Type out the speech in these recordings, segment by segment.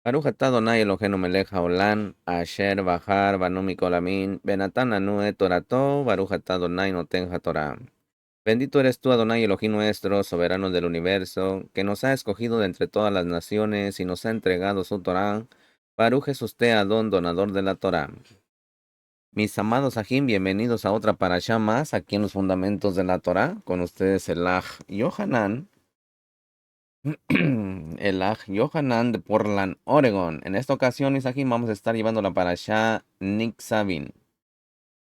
Baruch atah Adonai Eloheinu melech haolam, asher bahar banu mikol amin, benatan anu et torato, Baruch atah Adonai noten hatorah. Bendito eres tú, Adonai Elohim nuestro, soberano del universo, que nos ha escogido de entre todas las naciones y nos ha entregado su Torá. Baruch es usted, Adón, donador de la Torá. Mis amados Ajim, bienvenidos a otra parashá más aquí en los fundamentos de la Torá. Con ustedes el Aj Yohanan. El Aj Yohanan de Portland, Oregon. En esta ocasión, mis Ajim, vamos a estar llevando la parashá Nitzavim.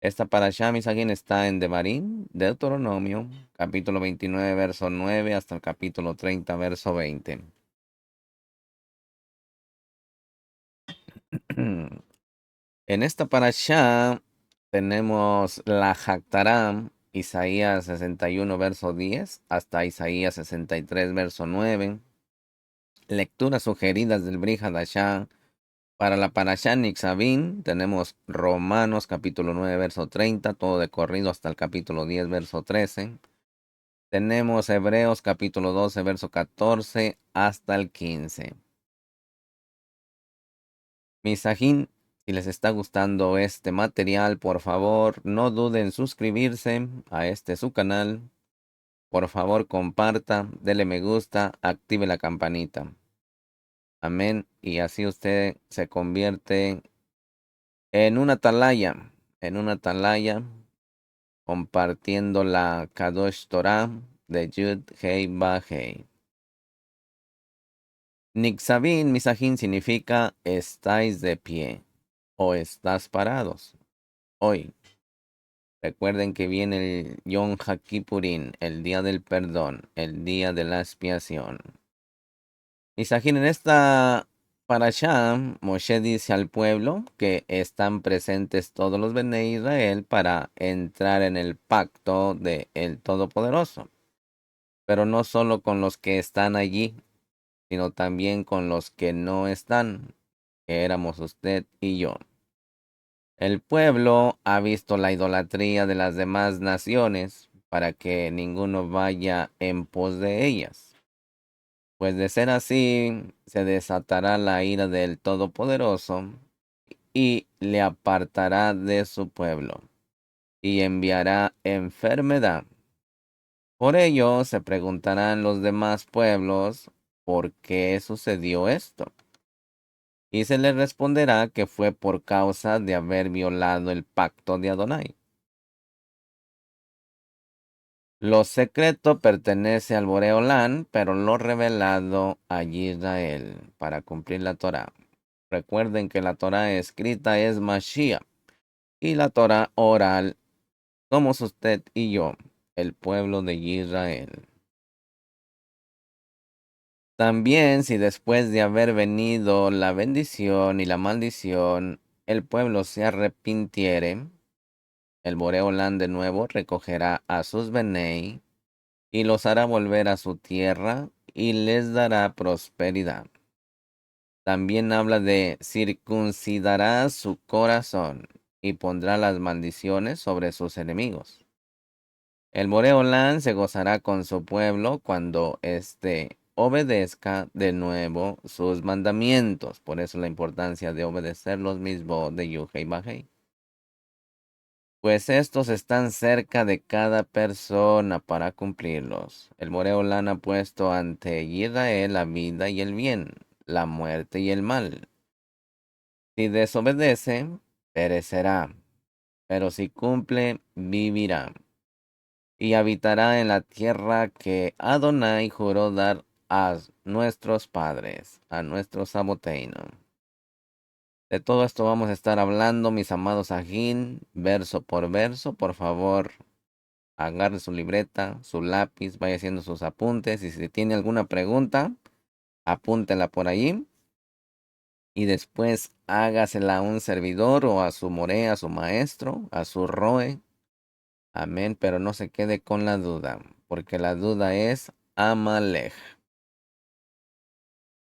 Esta parashá, mis Ajim, está en Devarim, Deuteronomio, capítulo 29, verso 9, hasta el capítulo 30, verso 20. En esta parashá tenemos la Hactaram, Isaías 61, verso 10, hasta Isaías 63, verso 9. Lecturas sugeridas del Brit Hadashah. Para la parashá Nitzavim tenemos Romanos capítulo 9, verso 30, todo de corrido hasta el capítulo 10, verso 13. Tenemos Hebreos capítulo 12, verso 14 hasta el 15. Misajín, si les está gustando este material, por favor, no duden en suscribirse a este su canal. Por favor, comparta, dele me gusta, active la campanita. Amén. Y así usted se convierte en una atalaya, compartiendo la Kadosh Torah de Yud Hei Ba Hei. Nitzavim, Misajín, significa estáis de pie o estás parados. Hoy, recuerden que viene el Yom HaKippurim, el día del perdón, el día de la expiación. Misajín, en esta parashá, Moshe dice al pueblo que están presentes todos los Bnei Israel para entrar en el pacto de el Todopoderoso. Pero no solo con los que están allí, sino también con los que no están, que éramos usted y yo. El pueblo ha visto la idolatría de las demás naciones para que ninguno vaya en pos de ellas. Pues de ser así, se desatará la ira del Todopoderoso y le apartará de su pueblo y enviará enfermedad. Por ello se preguntarán los demás pueblos por qué sucedió esto. Y se les responderá que fue por causa de haber violado el pacto de Adonai. Lo secreto pertenece al Boreolán, pero lo revelado a Israel para cumplir la Torá. Recuerden que la Torá escrita es Mashiach y la Torá oral somos usted y yo, el pueblo de Israel. También si después de haber venido la bendición y la maldición, el pueblo se arrepintiere, el Boreolán de nuevo recogerá a sus Benei y los hará volver a su tierra y les dará prosperidad. También habla de circuncidará su corazón y pondrá las maldiciones sobre sus enemigos. El Boreolán se gozará con su pueblo cuando éste obedezca de nuevo sus mandamientos. Por eso la importancia de obedecer los mismos de Yuhei Bajei. Pues estos están cerca de cada persona para cumplirlos. El Boreolán ha puesto ante Israel la vida y el bien, la muerte y el mal. Si desobedece, perecerá, pero si cumple, vivirá. Y habitará en la tierra que Adonai juró dar a nuestros padres, a nuestros aboteinos. De todo esto vamos a estar hablando, mis amados ajín, verso por verso. Por favor, agarre su libreta, su lápiz, vaya haciendo sus apuntes. Y si tiene alguna pregunta, apúntela por allí. Y después hágasela a un servidor o a su moré, a su maestro, a su roe. Amén, pero no se quede con la duda, porque la duda es Amalej.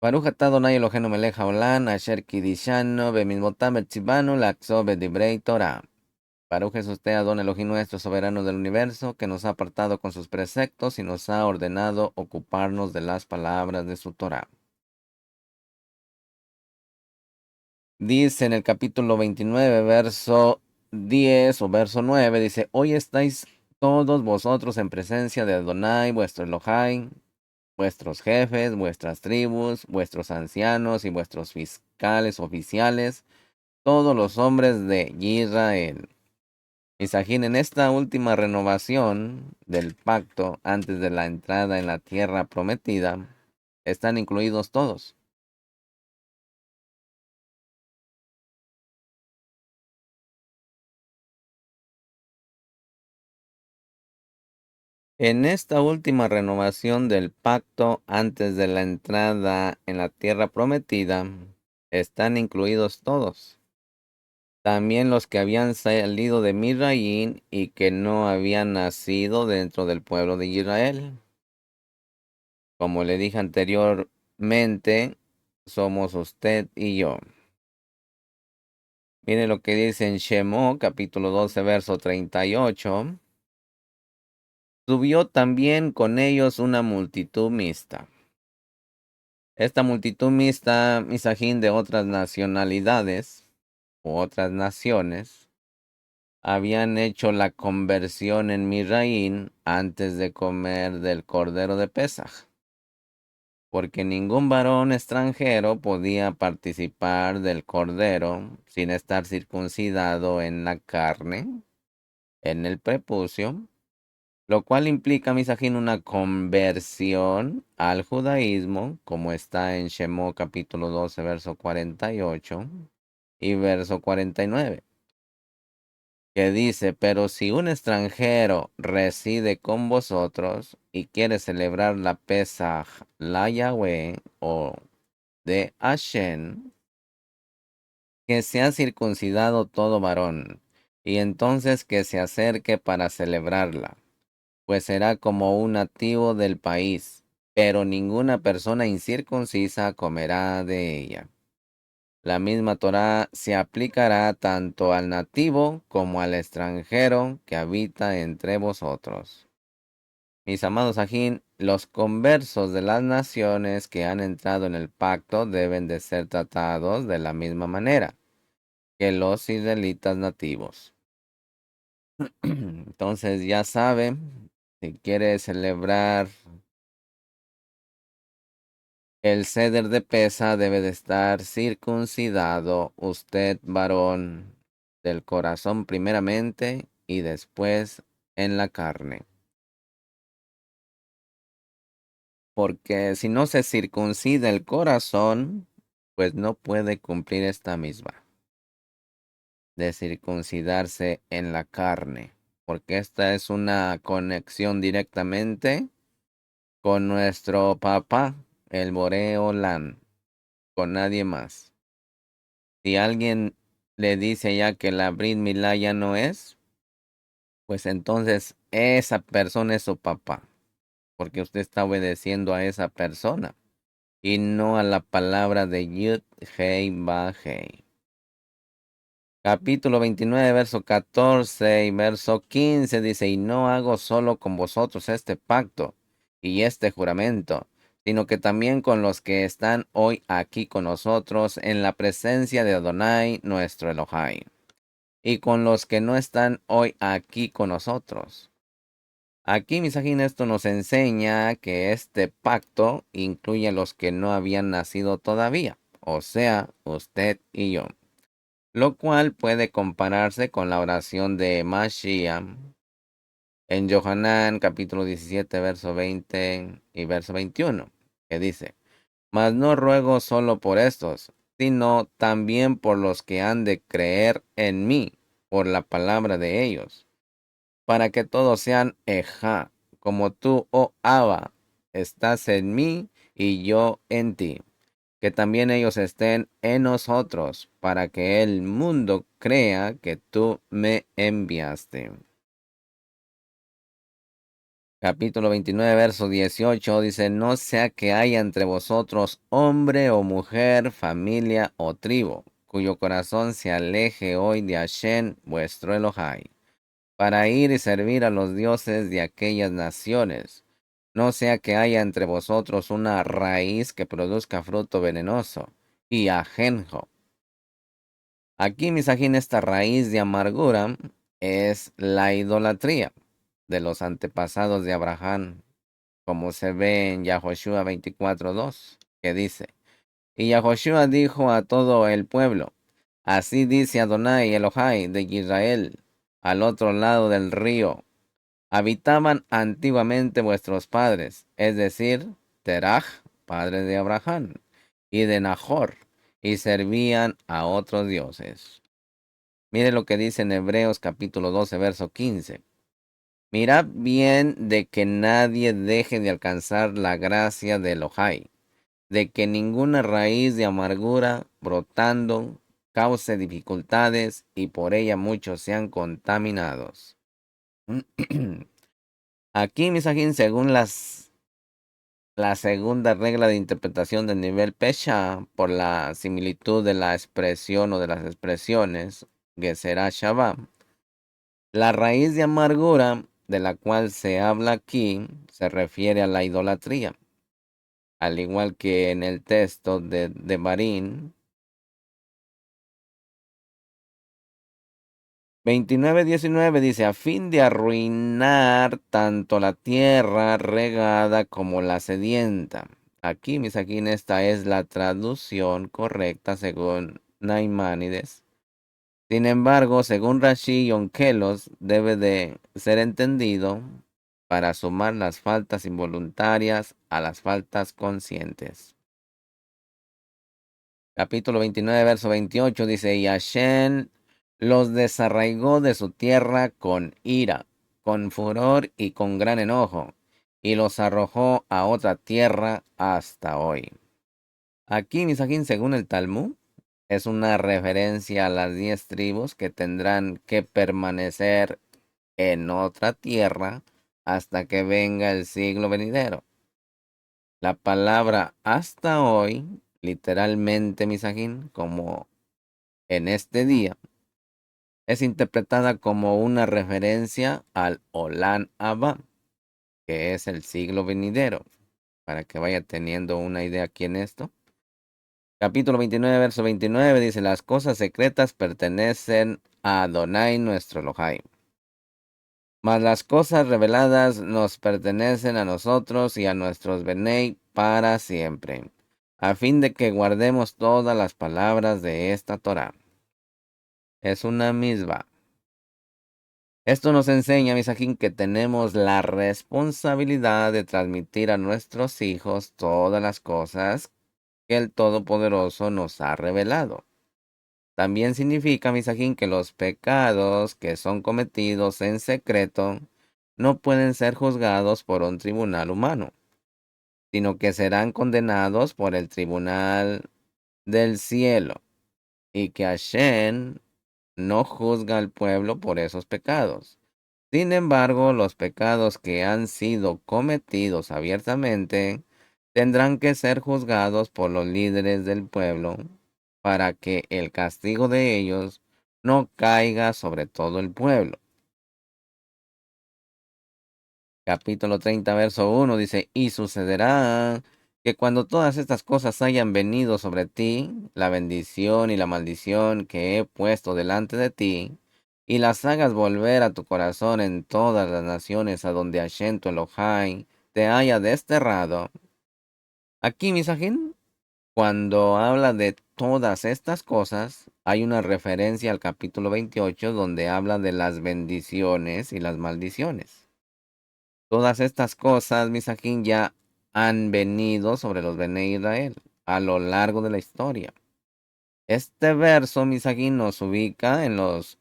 Baruch atah Adonai Eloheinu melech haolam, asher kidishanu bemizmotam etzivanu laxo bedivrei Torah. Baruch es usted, Adón Elohim nuestro, soberano del universo, que nos ha apartado con sus preceptos y nos ha ordenado ocuparnos de las palabras de su Torah. Dice en el capítulo 29, verso 10 o verso 9, dice, hoy estáis todos vosotros en presencia de Adonai, vuestro Elohai, vuestros jefes, vuestras tribus, vuestros ancianos y vuestros fiscales oficiales, todos los hombres de Israel. Isajín, en esta última renovación del pacto antes de la entrada en la tierra prometida, están incluidos todos. En esta última renovación del pacto antes de la entrada en la tierra prometida, están incluidos todos. También los que habían salido de Misraín y que no habían nacido dentro del pueblo de Israel. Como le dije anteriormente, somos usted y yo. Mire lo que dice en Shemó, capítulo 12, verso 38. Subió también con ellos una multitud mixta. Esta multitud mixta, misajín, de otras nacionalidades u otras naciones, habían hecho la conversión en Misraín antes de comer del cordero de Pesaj, porque ningún varón extranjero podía participar del cordero sin estar circuncidado en la carne, en el prepucio, lo cual implica, misajín, una conversión al judaísmo, como está en Shemó capítulo 12, verso 48 y verso 49, que dice, pero si un extranjero reside con vosotros y quiere celebrar la Pesaj, la Yahweh o de Hashem, que se ha circuncidado todo varón, y entonces que se acerque para celebrarla, pues será como un nativo del país, pero ninguna persona incircuncisa comerá de ella. La misma Torá se aplicará tanto al nativo como al extranjero que habita entre vosotros. Mis amados ajín, los conversos de las naciones que han entrado en el pacto deben de ser tratados de la misma manera que los israelitas nativos. Entonces ya sabe, si quiere celebrar el ceder de pesa, debe de estar circuncidado usted, varón, del corazón primeramente y después en la carne. Porque si no se circuncida el corazón, pues no puede cumplir esta misma de circuncidarse en la carne, porque esta es una conexión directamente con nuestro papá, el Boreolán, con nadie más. Si alguien le dice ya que la Brit Milá ya no es, pues entonces esa persona es su papá, porque usted está obedeciendo a esa persona y no a la palabra de Yud Hei Ba Hei. Capítulo 29, verso 14 y verso 15 dice, y no hago solo con vosotros este pacto y este juramento, sino que también con los que están hoy aquí con nosotros en la presencia de Adonai, nuestro Elohai, y con los que no están hoy aquí con nosotros. Aquí, misajín, esto nos enseña que este pacto incluye a los que no habían nacido todavía, o sea, usted y yo, lo cual puede compararse con la oración de Mashiach en Yohanan capítulo 17, verso 20 y verso 21, que dice, mas no ruego solo por estos, sino también por los que han de creer en mí, por la palabra de ellos, para que todos sean Ejá, como tú, oh Abba, estás en mí y yo en ti, que también ellos estén en nosotros, para que el mundo crea que tú me enviaste. Capítulo 29, verso 18 dice, no sea que haya entre vosotros hombre o mujer, familia o tribu, cuyo corazón se aleje hoy de Hashem, vuestro Elohai, para ir y servir a los dioses de aquellas naciones. No sea que haya entre vosotros una raíz que produzca fruto venenoso y ajenjo, Aquí, misajín, esta raíz de amargura es la idolatría de los antepasados de Abraham, como se ve en Yahoshua 24:2, que dice, y Yahoshua dijo a todo el pueblo, así dice Adonai Elohai de Israel, al otro lado del río, habitaban antiguamente vuestros padres, es decir, Teraj, padre de Abraham, y de Nahor, y servían a otros dioses. Mire lo que dice en Hebreos capítulo 12, verso 15. Mirad bien de que nadie deje de alcanzar la gracia de Elohai, de que ninguna raíz de amargura brotando cause dificultades y por ella muchos sean contaminados. Aquí, misajín, según la segunda regla de interpretación del nivel Pesha, por la similitud de la expresión o de las expresiones, que será Shabbat, la raíz de amargura de la cual se habla aquí se refiere a la idolatría, al igual que en el texto de Barín 29:19 dice, a fin de arruinar tanto la tierra regada como la sedienta. Aquí, misaquín, esta es la traducción correcta según Naimanides. Sin embargo, según Rashi y Onkelos, debe de ser entendido para sumar las faltas involuntarias a las faltas conscientes. Capítulo 29, verso 28 dice, y Hashem los desarraigó de su tierra con ira, con furor y con gran enojo, y los arrojó a otra tierra hasta hoy. Aquí, misajín, según el Talmud, es una referencia a las 10 tribus que tendrán que permanecer en otra tierra hasta que venga el siglo venidero. La palabra hasta hoy, literalmente, misajín, como en este día, es interpretada como una referencia al Olán Abba, que es el siglo venidero, para que vaya teniendo una idea aquí en esto. Capítulo 29, verso 29 dice, las cosas secretas pertenecen a Adonai nuestro Elohai, mas las cosas reveladas nos pertenecen a nosotros y a nuestros Benei para siempre, a fin de que guardemos todas las palabras de esta Torá. Es una misma. Esto nos enseña, misajín, que tenemos la responsabilidad de transmitir a nuestros hijos todas las cosas que el Todopoderoso nos ha revelado. También significa, misajín, que los pecados que son cometidos en secreto no pueden ser juzgados por un tribunal humano, sino que serán condenados por el tribunal del cielo, y que Hashem no juzga al pueblo por esos pecados. Sin embargo, los pecados que han sido cometidos abiertamente tendrán que ser juzgados por los líderes del pueblo para que el castigo de ellos no caiga sobre todo el pueblo. Capítulo 30, verso 1 dice, y sucederá que cuando todas estas cosas hayan venido sobre ti, la bendición y la maldición que he puesto delante de ti, y las hagas volver a tu corazón en todas las naciones a donde Hashem tu Elohai te haya desterrado. Aquí, misajín, cuando habla de todas estas cosas, hay una referencia al capítulo 28 donde habla de las bendiciones y las maldiciones. Todas estas cosas, misajín, ya han venido sobre los Bene Israel a lo largo de la historia. Este verso, misajín, nos ubica en los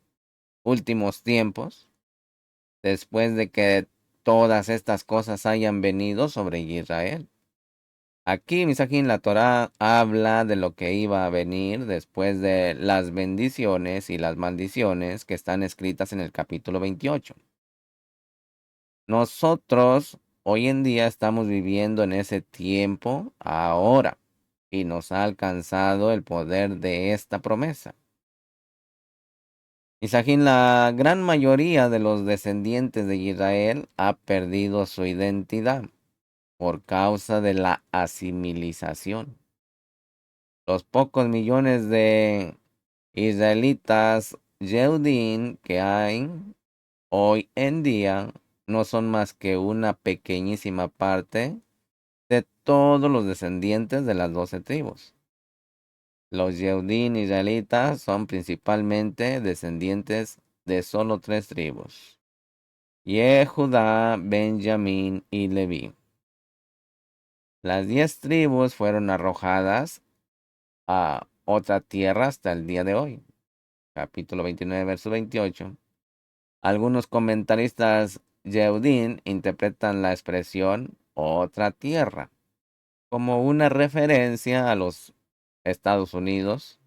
últimos tiempos, después de que todas estas cosas hayan venido sobre Israel. Aquí, misajín, la Torá habla de lo que iba a venir después de las bendiciones y las maldiciones que están escritas en el capítulo 28. Nosotros hoy en día estamos viviendo en ese tiempo ahora y nos ha alcanzado el poder de esta promesa. Misajín, la gran mayoría de los descendientes de Israel ha perdido su identidad por causa de la asimilización. Los pocos millones de Israelitas Yehudim que hay hoy en día no son más que una pequeñísima parte de todos los descendientes de las 12 tribus. Los Yehudim israelitas son principalmente descendientes de solo 3 tribus: Judá, Benjamín y Leví. Las 10 tribus fueron arrojadas a otra tierra hasta el día de hoy. Capítulo 29, verso 28. Algunos comentaristas Yehudim interpretan la expresión otra tierra como una referencia a los Estados Unidos,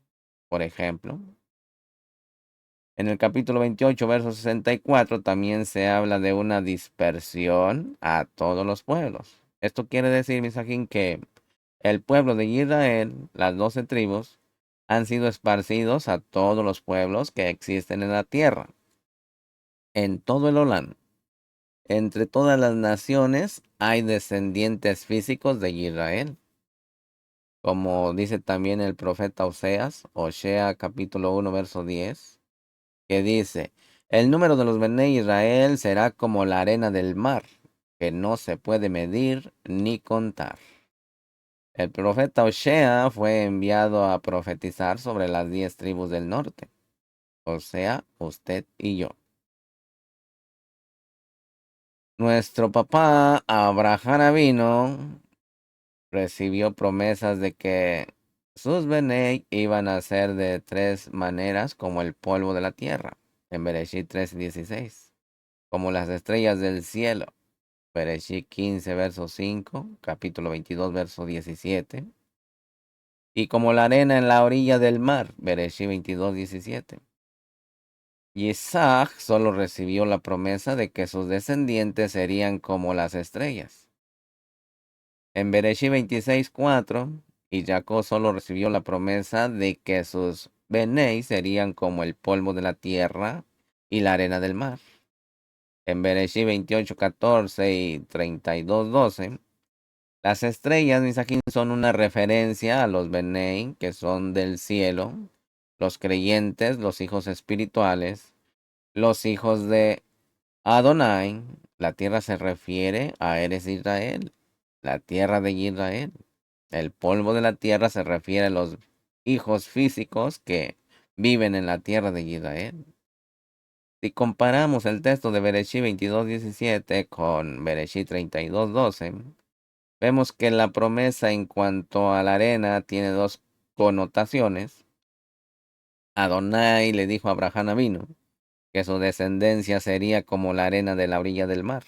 por ejemplo. En el capítulo 28, verso 64, también se habla de una dispersión a todos los pueblos. Esto quiere decir, Misajín, que el pueblo de Israel, las 12 tribus, han sido esparcidos a todos los pueblos que existen en la tierra, en todo el Olán. Entre todas las naciones hay descendientes físicos de Israel, como dice también el profeta Oseas, Osea capítulo 1, verso 10, que dice: el número de los Bené Israel será como la arena del mar, que no se puede medir ni contar. El profeta Osea fue enviado a profetizar sobre las 10 tribus del norte, o sea, usted y yo. Nuestro papá Abraham vino, recibió promesas de que sus Bené iban a ser de 3 maneras como el polvo de la tierra, en Bereshit 3:16, como las estrellas del cielo, Bereshit 15, verso 5, capítulo 22, verso 17, y como la arena en la orilla del mar, Bereshit 22:17. Isaac solo recibió la promesa de que sus descendientes serían como las estrellas, en Bereshit 26:4, y Jacob solo recibió la promesa de que sus Benei serían como el polvo de la tierra y la arena del mar. En Bereshit 28:14 y 32:12, las estrellas, Misajín, son una referencia a los Benei, que son del cielo, los creyentes, los hijos espirituales, los hijos de Adonai. La tierra se refiere a Eres Israel, la tierra de Israel. El polvo de la tierra se refiere a los hijos físicos que viven en la tierra de Israel. Si comparamos el texto de Bereshit 22:17 con Bereshit 32:12, vemos que la promesa en cuanto a la arena tiene dos connotaciones. Adonai le dijo a Abraham Avinu que su descendencia sería como la arena de la orilla del mar.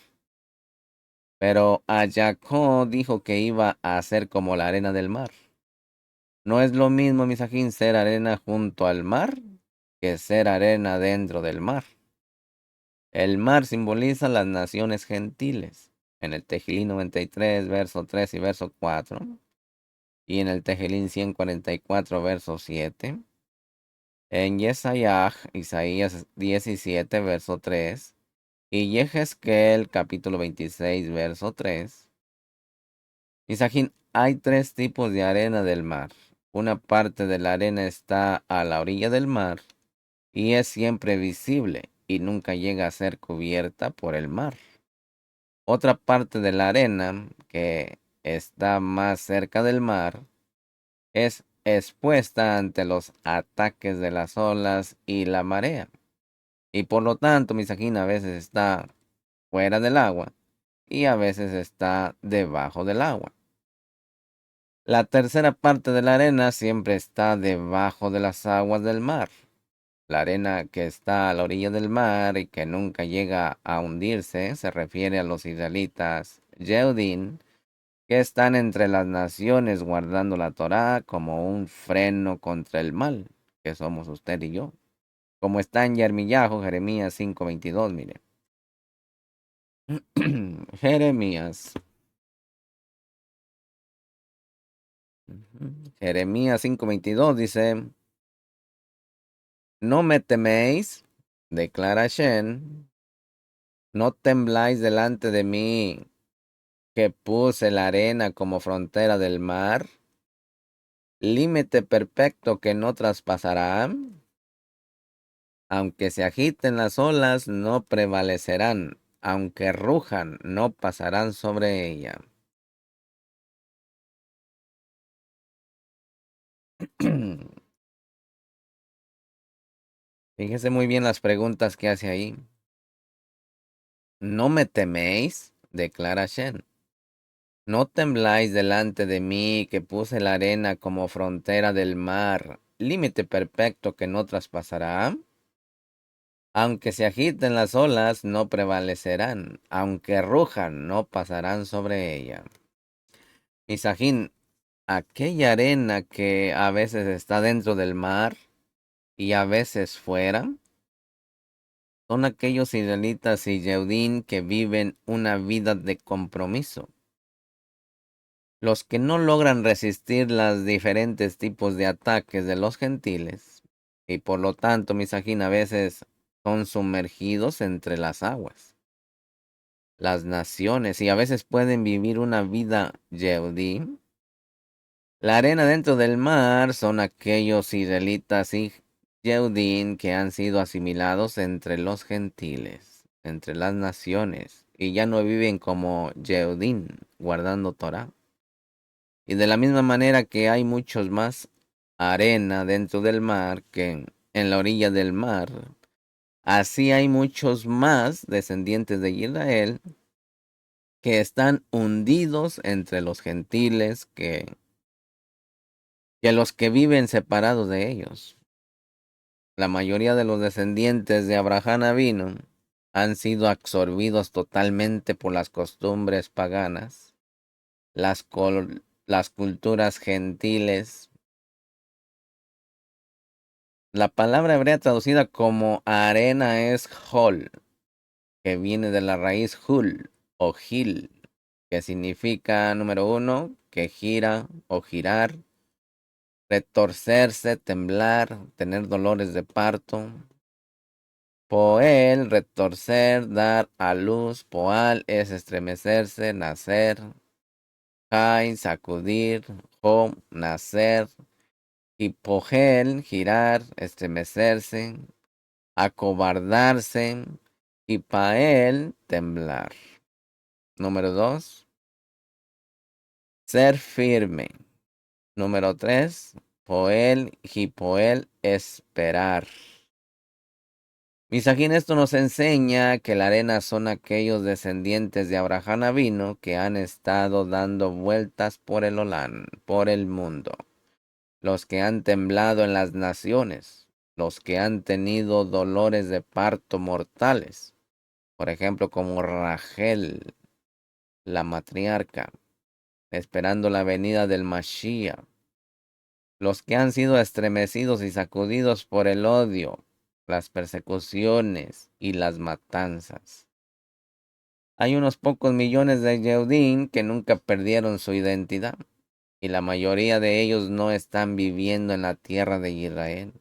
Pero a Jacob dijo que iba a ser como la arena del mar. No es lo mismo, Misajín, ser arena junto al mar que ser arena dentro del mar. El mar simboliza las naciones gentiles. En el Tejilín 93, verso 3 y verso 4. Y en el Tejilín 144, verso 7. En Isaías 17, verso 3. Y Yehezkel, capítulo 26, verso 3. Misajín, hay 3 tipos de arena del mar. Una parte de la arena está a la orilla del mar y es siempre visible y nunca llega a ser cubierta por el mar. Otra parte de la arena, que está más cerca del mar, es expuesta ante los ataques de las olas y la marea. Y por lo tanto, Misajín, a veces está fuera del agua y a veces está debajo del agua. La tercera parte de la arena siempre está debajo de las aguas del mar. La arena que está a la orilla del mar y que nunca llega a hundirse se refiere a los israelitas Yehudim, que están entre las naciones guardando la Torá como un freno contra el mal, que somos usted y yo. Como está en Yermillajo, Jeremías 5:22, mire. Jeremías. Jeremías 5:22 dice: no me teméis, declara Hashem, no tembláis delante de mí, que puse la arena como frontera del mar, límite perfecto que no traspasará. Aunque se agiten las olas, no prevalecerán. Aunque rujan, no pasarán sobre ella. Fíjese muy bien las preguntas que hace ahí. No me teméis, declara Shen. No tembláis delante de mí, que puse la arena como frontera del mar, límite perfecto que no traspasará. Aunque se agiten las olas, no prevalecerán. Aunque rujan, no pasarán sobre ella. Misajín, aquella arena que a veces está dentro del mar y a veces fuera, son aquellos israelitas y Yehudín que viven una vida de compromiso. Los que no logran resistir los diferentes tipos de ataques de los gentiles y por lo tanto, misajín, a veces son sumergidos entre las aguas, las naciones y a veces pueden vivir una vida Yehudí. La arena dentro del mar son aquellos israelitas y Yehudim que han sido asimilados entre los gentiles, entre las naciones, y ya no viven como Yehudim, guardando Torah. Y de la misma manera que hay muchos más arena dentro del mar que en la orilla del mar, así hay muchos más descendientes de Israel que están hundidos entre los gentiles que los que viven separados de ellos. La mayoría de los descendientes de Abraham Avino han sido absorbidos totalmente por las costumbres paganas, las culturas gentiles. La palabra hebrea traducida como arena es hol, que viene de la raíz hul o gil, que significa, número uno, que gira o girar, retorcerse, temblar, tener dolores de parto. Poel, retorcer, dar a luz. Poal es estremecerse, nacer. Jai, sacudir. Hom, nacer. Hipogel, girar, estremecerse. Acobardarse. Y pael, temblar. Número 2, ser firme. Número 3, poel, hipoel, esperar. Misajín, esto nos enseña que la arena son aquellos descendientes de Abraham Avino que han estado dando vueltas por el Olán, por el mundo, los que han temblado en las naciones, los que han tenido dolores de parto mortales, por ejemplo, como Rachel, la matriarca, esperando la venida del Mashiach, los que han sido estremecidos y sacudidos por el odio, las persecuciones y las matanzas. Hay unos pocos millones de Yehudim que nunca perdieron su identidad y la mayoría de ellos no están viviendo en la tierra de Israel.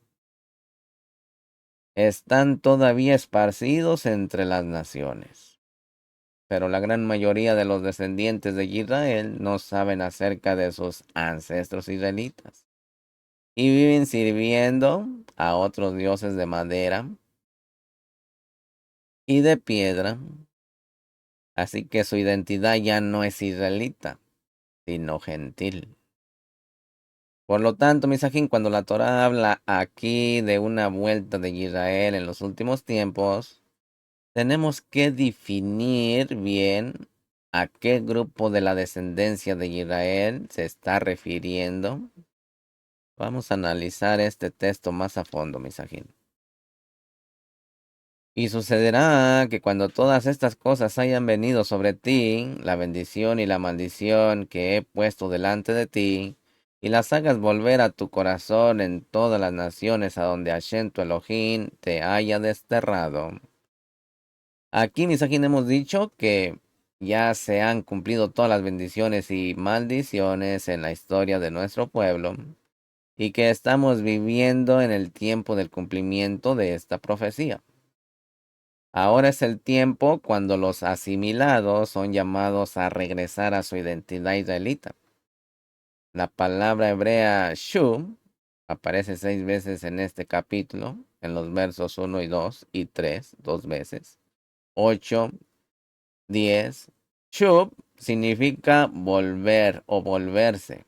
Están todavía esparcidos entre las naciones. Pero la gran mayoría de los descendientes de Israel no saben acerca de sus ancestros israelitas y viven sirviendo a otros dioses de madera y de piedra. Así que su identidad ya no es israelita, sino gentil. Por lo tanto, Misajín, cuando la Torah habla aquí de una vuelta de Israel en los últimos tiempos, tenemos que definir bien a qué grupo de la descendencia de Israel se está refiriendo. Vamos a analizar este texto más a fondo, Misajín. Y sucederá que cuando todas estas cosas hayan venido sobre ti, la bendición y la maldición que he puesto delante de ti, y las hagas volver a tu corazón en todas las naciones a donde Hashem tu Elohim te haya desterrado. Aquí, Misajín, hemos dicho que ya se han cumplido todas las bendiciones y maldiciones en la historia de nuestro pueblo, y que estamos viviendo en el tiempo del cumplimiento de esta profecía. Ahora es el tiempo cuando los asimilados son llamados a regresar a su identidad israelita. La palabra hebrea shu Aparece 6 veces en este capítulo, en los versos 1 y 2 y 3, 2 veces. 8, 10. Shub significa volver o volverse.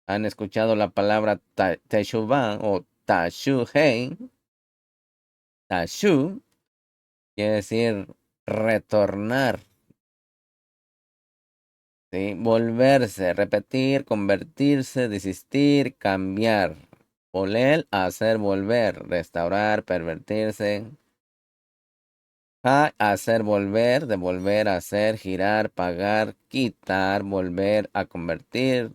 ¿Han escuchado la palabra teshuvah o tashuhei? Tashu quiere decir retornar, ¿sí? Volverse, repetir, convertirse, desistir, cambiar. Volel, hacer volver, restaurar, pervertirse. Hacer volver, devolver, hacer, girar, pagar, quitar, volver a convertirse.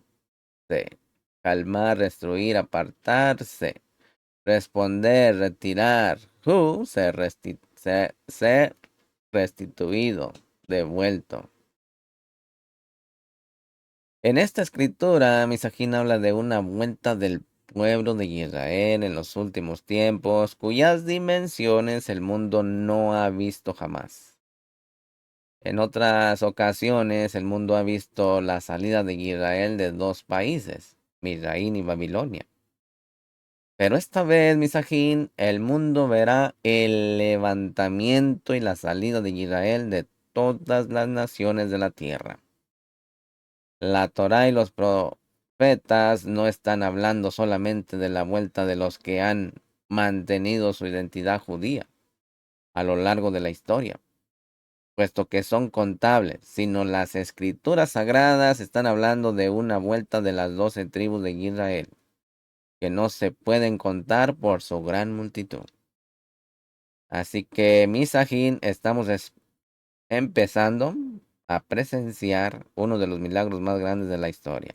Calmar, destruir, apartarse. Responder, retirar. Ser restituido, devuelto. En esta escritura, Misajín habla de una vuelta del pueblo de Israel en los últimos tiempos, cuyas dimensiones el mundo no ha visto jamás. En otras ocasiones, el mundo ha visto la salida de Israel de 2 países, Misraín y Babilonia. Pero esta vez, Misajín, el mundo verá el levantamiento y la salida de Israel de todas las naciones de la tierra. La Torá y los profetas no están hablando solamente de la vuelta de los que han mantenido su identidad judía a lo largo de la historia, puesto que son contables, sino las escrituras sagradas están hablando de una vuelta de las 12 tribus de Israel, que no se pueden contar por su gran multitud. Así que, Misajín, estamos empezando a presenciar uno de los milagros más grandes de la historia.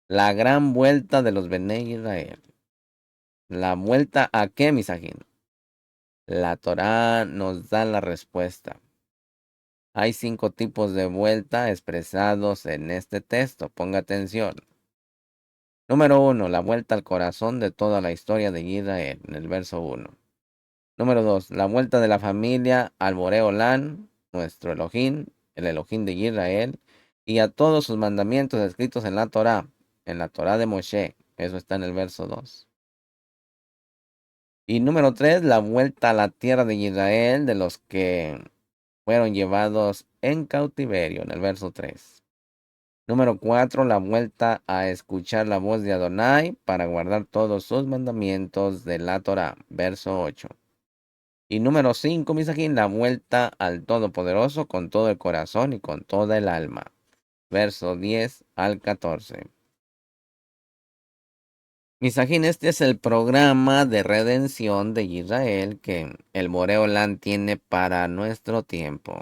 La gran vuelta de los Bene Israel. ¿La vuelta a qué, Misajín? La Torá nos da la respuesta. Hay 5 tipos de vuelta expresados en este texto. Ponga atención. Número 1, la vuelta al corazón de toda la historia de Israel, en el verso 1. Número 2, la vuelta de la familia al Boreolán, nuestro Elohim, el Elohim de Israel, y a todos sus mandamientos escritos en la Torá de Moshe. Eso está en el verso 2. Y número 3, la vuelta a la tierra de Israel de los que fueron llevados en cautiverio, en el verso 3. Número 4, la vuelta a escuchar la voz de Adonai para guardar todos sus mandamientos de la Torá, verso 8. Y número 5, Misajín, la vuelta al Todopoderoso con todo el corazón y con toda el alma, verso 10 al 14. Misajín, este es el programa de redención de Israel que el Boreolán tiene para nuestro tiempo.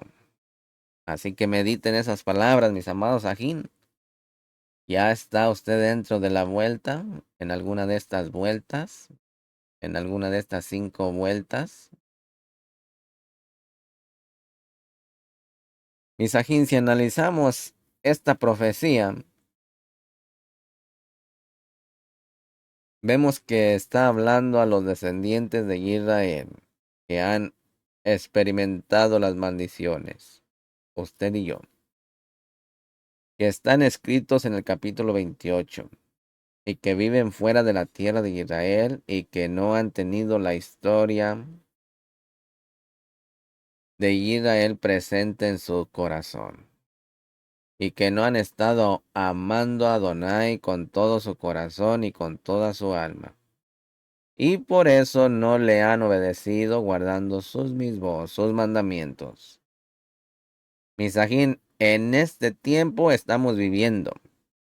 Así que mediten esas palabras, mis amados Ajín. ¿Ya está usted dentro de la vuelta? ¿En alguna de estas vueltas? ¿En alguna de estas 5 vueltas? Misajín, si analizamos esta profecía, vemos que está hablando a los descendientes de Israel que han experimentado las maldiciones, usted y yo, que están escritos en el capítulo 28 y que viven fuera de la tierra de Israel y que no han tenido la historia de Israel presente en su corazón y que no han estado amando a Adonai con todo su corazón y con toda su alma. Y por eso no le han obedecido guardando sus mandamientos. Misajín, en este tiempo estamos viviendo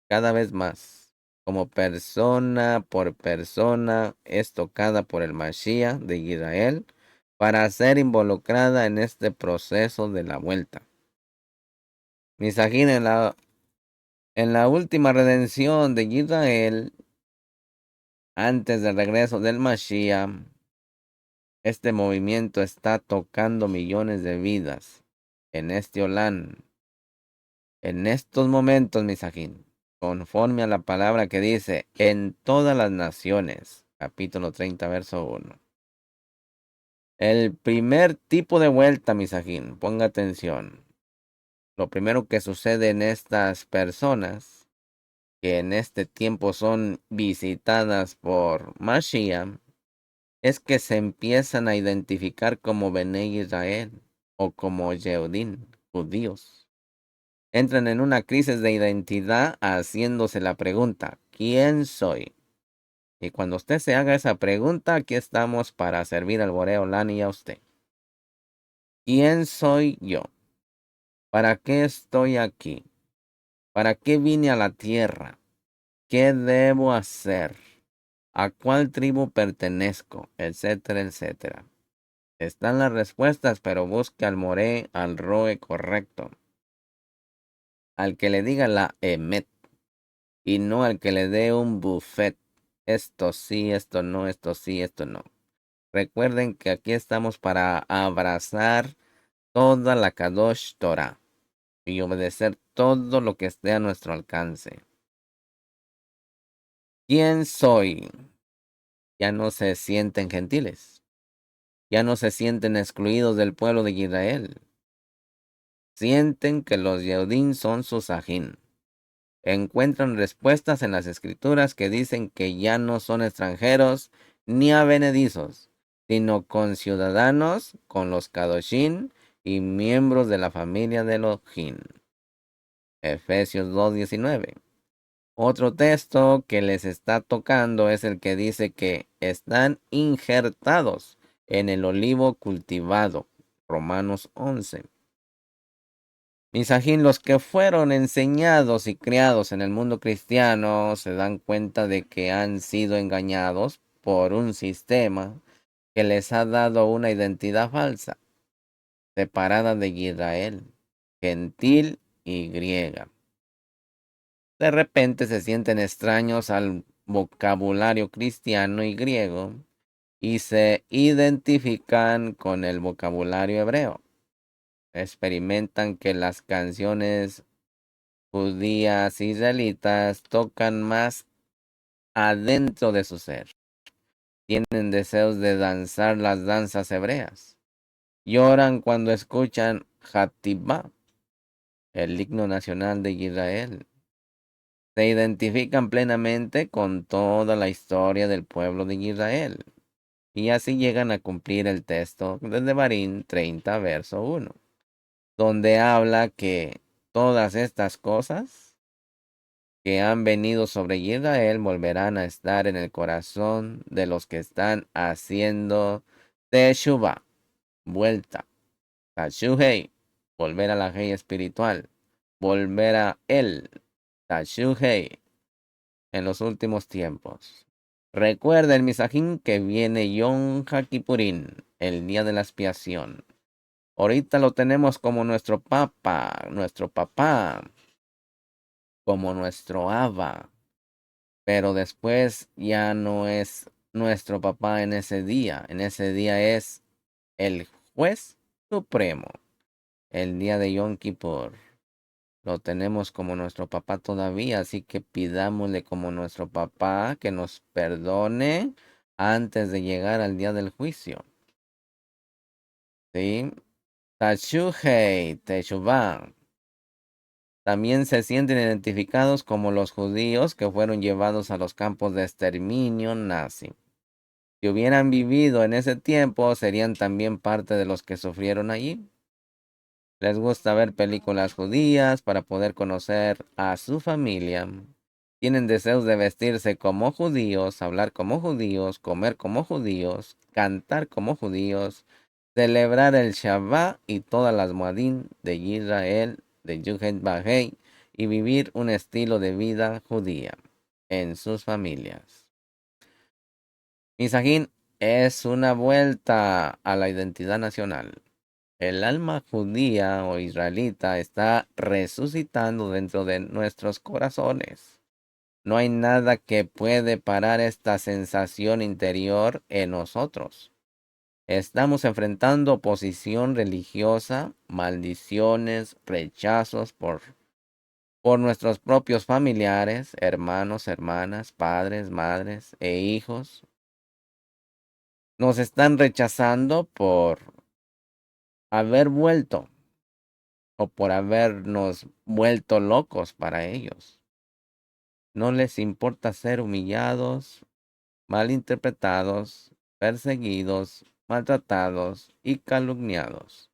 cada vez más, como persona por persona es tocada por el Mashiach de Israel para ser involucrada en este proceso de la vuelta. Misajín, en la última redención de Israel, antes del regreso del Mashiach, este movimiento está tocando millones de vidas en este Olán. En estos momentos, Misajín, conforme a la palabra que dice, en todas las naciones, capítulo 30, verso 1. El primer tipo de vuelta, Misajín, ponga atención. Lo primero que sucede en estas personas que en este tiempo son visitadas por Mashiach, es que se empiezan a identificar como Bnei Israel o como Yehudim, judíos. Entran en una crisis de identidad haciéndose la pregunta, ¿quién soy? Y cuando usted se haga esa pregunta, aquí estamos para servir al Boreo Lani y a usted. ¿Quién soy yo? ¿Para qué estoy aquí? ¿Para qué vine a la tierra? ¿Qué debo hacer? ¿A cuál tribu pertenezco? Etcétera, etcétera. Están las respuestas, pero busque al moré, al roe correcto, al que le diga la emet y no al que le dé un buffet. Esto sí, esto no, esto sí, esto no. Recuerden que aquí estamos para abrazar toda la Kadosh Torah y obedecer todo lo que esté a nuestro alcance. ¿Quién soy? Ya no se sienten gentiles, ya no se sienten excluidos del pueblo de Israel. Sienten que los Yehudim son sus ajín. Encuentran respuestas en las escrituras que dicen que ya no son extranjeros ni avenedizos, sino conciudadanos con los Kadoshim y miembros de la familia de Elohim. Efesios 2:19. Otro texto que les está tocando es el que dice que están injertados en el olivo cultivado. Romanos 11. Misajín, los que fueron enseñados y criados en el mundo cristiano se dan cuenta de que han sido engañados por un sistema que les ha dado una identidad falsa, separada de Israel, gentil y griega. De repente se sienten extraños al vocabulario cristiano y griego y se identifican con el vocabulario hebreo. Experimentan que las canciones judías israelitas tocan más adentro de su ser. Tienen deseos de danzar las danzas hebreas. Lloran cuando escuchan Hatibá, el himno nacional de Israel. Se identifican plenamente con toda la historia del pueblo de Israel. Y así llegan a cumplir el texto de Devarim 30, verso 1, donde habla que todas estas cosas que han venido sobre Israel volverán a estar en el corazón de los que están haciendo Teshuvah, vuelta, Tashuhei, volver a la ley espiritual, volver a él, Tashuhei, en los últimos tiempos. Recuerden, misajín, que viene Yom HaKippurín, el día de la expiación. Ahorita lo tenemos como nuestro papá, como nuestro Abba. Pero después ya no es nuestro papá en ese día. En ese día es el juez supremo. El día de Yom Kippur. Lo tenemos como nuestro papá todavía, así que pidámosle como nuestro papá que nos perdone antes de llegar al día del juicio. ¿Sí? Tashuhei, Teshuvah. También se sienten identificados como los judíos que fueron llevados a los campos de exterminio nazi. Si hubieran vivido en ese tiempo, serían también parte de los que sufrieron allí. Les gusta ver películas judías para poder conocer a su familia. Tienen deseos de vestirse como judíos, hablar como judíos, comer como judíos, cantar como judíos, celebrar el Shabbat y todas las Moadim de Israel, de Yuhet Bahei, y vivir un estilo de vida judía en sus familias. Misajín es una vuelta a la identidad nacional. El alma judía o israelita está resucitando dentro de nuestros corazones. No hay nada que puede parar esta sensación interior en nosotros. Estamos enfrentando oposición religiosa, maldiciones, rechazos por nuestros propios familiares, hermanos, hermanas, padres, madres e hijos. Nos están rechazando por haber vuelto o por habernos vuelto locos para ellos. No les importa ser humillados, malinterpretados, perseguidos, maltratados y calumniados,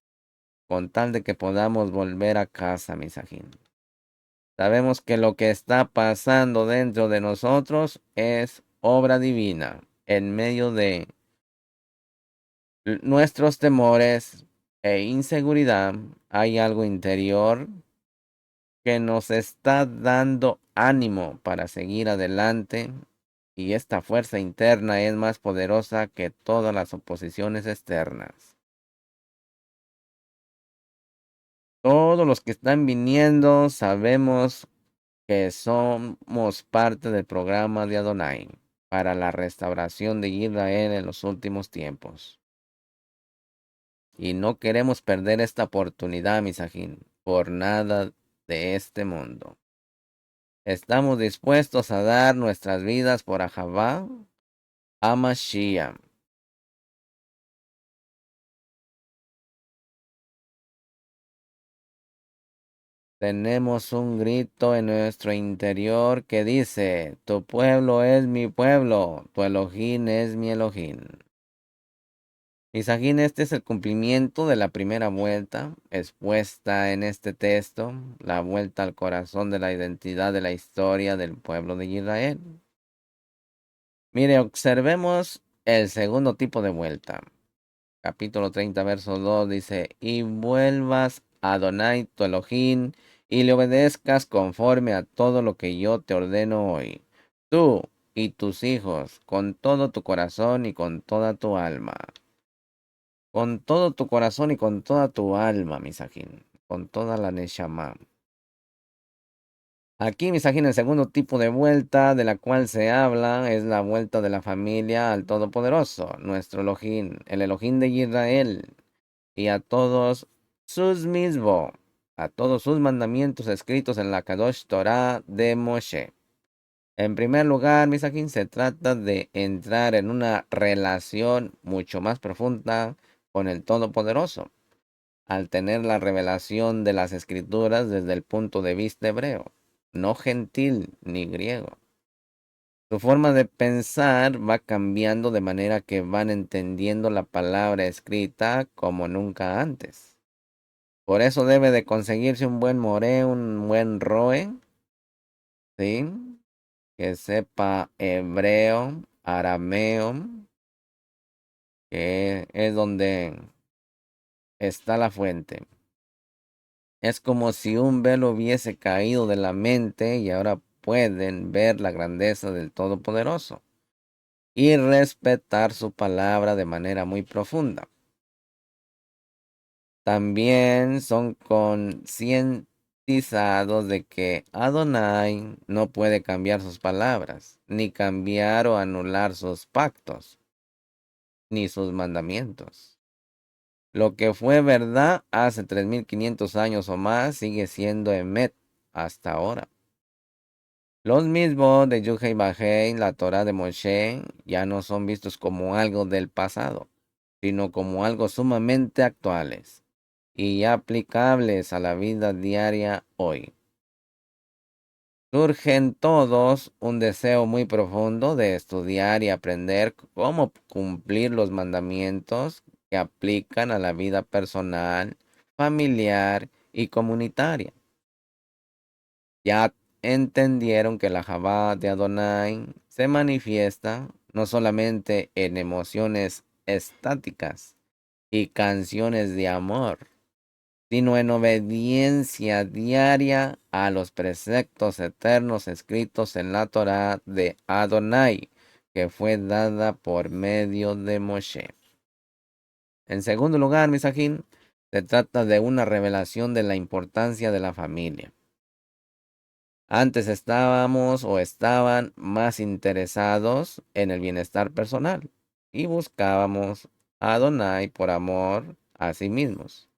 con tal de que podamos volver a casa, Misajín. Sabemos que lo que está pasando dentro de nosotros es obra divina. En medio de nuestros temores e inseguridad hay algo interior que nos está dando ánimo para seguir adelante, y esta fuerza interna es más poderosa que todas las oposiciones externas. Todos los que están viniendo sabemos que somos parte del programa de Adonai para la restauración de Israel en los últimos tiempos. Y no queremos perder esta oportunidad, Misajín, por nada de este mundo. Estamos dispuestos a dar nuestras vidas por Ahavá a Mashiach. Tenemos un grito en nuestro interior que dice: tu pueblo es mi pueblo, tu Elohim es mi Elohim. Misajín, este es el cumplimiento de la primera vuelta expuesta en este texto, la vuelta al corazón de la identidad de la historia del pueblo de Israel. Mire, observemos el segundo tipo de vuelta. Capítulo 30, verso 2 dice: y vuelvas a Adonai tu Elohim y le obedezcas conforme a todo lo que yo te ordeno hoy, tú y tus hijos, con todo tu corazón y con toda tu alma. Con todo tu corazón y con toda tu alma, Misajín, con toda la Neshama. Aquí, Misajín, el segundo tipo de vuelta de la cual se habla es la vuelta de la familia al Todopoderoso, nuestro Elohim, el Elohim de Israel, y a todos sus mismos, a todos sus mandamientos escritos en la Kadosh Torah de Moshe. En primer lugar, Misajín, se trata de entrar en una relación mucho más profunda con el Todopoderoso, al tener la revelación de las escrituras desde el punto de vista hebreo, no gentil ni griego. Su forma de pensar va cambiando de manera que van entendiendo la palabra escrita como nunca antes. Por eso debe de conseguirse un buen moré, un buen roe, ¿sí? Que sepa hebreo, arameo, que es donde está la fuente. Es como si un velo hubiese caído de la mente y ahora pueden ver la grandeza del Todopoderoso y respetar su palabra de manera muy profunda. También son concientizados de que Adonai no puede cambiar sus palabras, ni cambiar o anular sus pactos, ni sus mandamientos. Lo que fue verdad hace 3500 años o más sigue siendo Emet hasta ahora. Los mismos de Yuhei Bajei, la Torah de Moshe, ya no son vistos como algo del pasado, sino como algo sumamente actuales y aplicables a la vida diaria hoy. Surge en todos un deseo muy profundo de estudiar y aprender cómo cumplir los mandamientos que aplican a la vida personal, familiar y comunitaria. Ya entendieron que la Javá de Adonai se manifiesta no solamente en emociones estáticas y canciones de amor, sino en obediencia diaria a los preceptos eternos escritos en la Torá de Adonai, que fue dada por medio de Moshe. En segundo lugar, Misajín, se trata de una revelación de la importancia de la familia. Antes estábamos o estaban más interesados en el bienestar personal y buscábamos a Adonai por amor a sí mismos.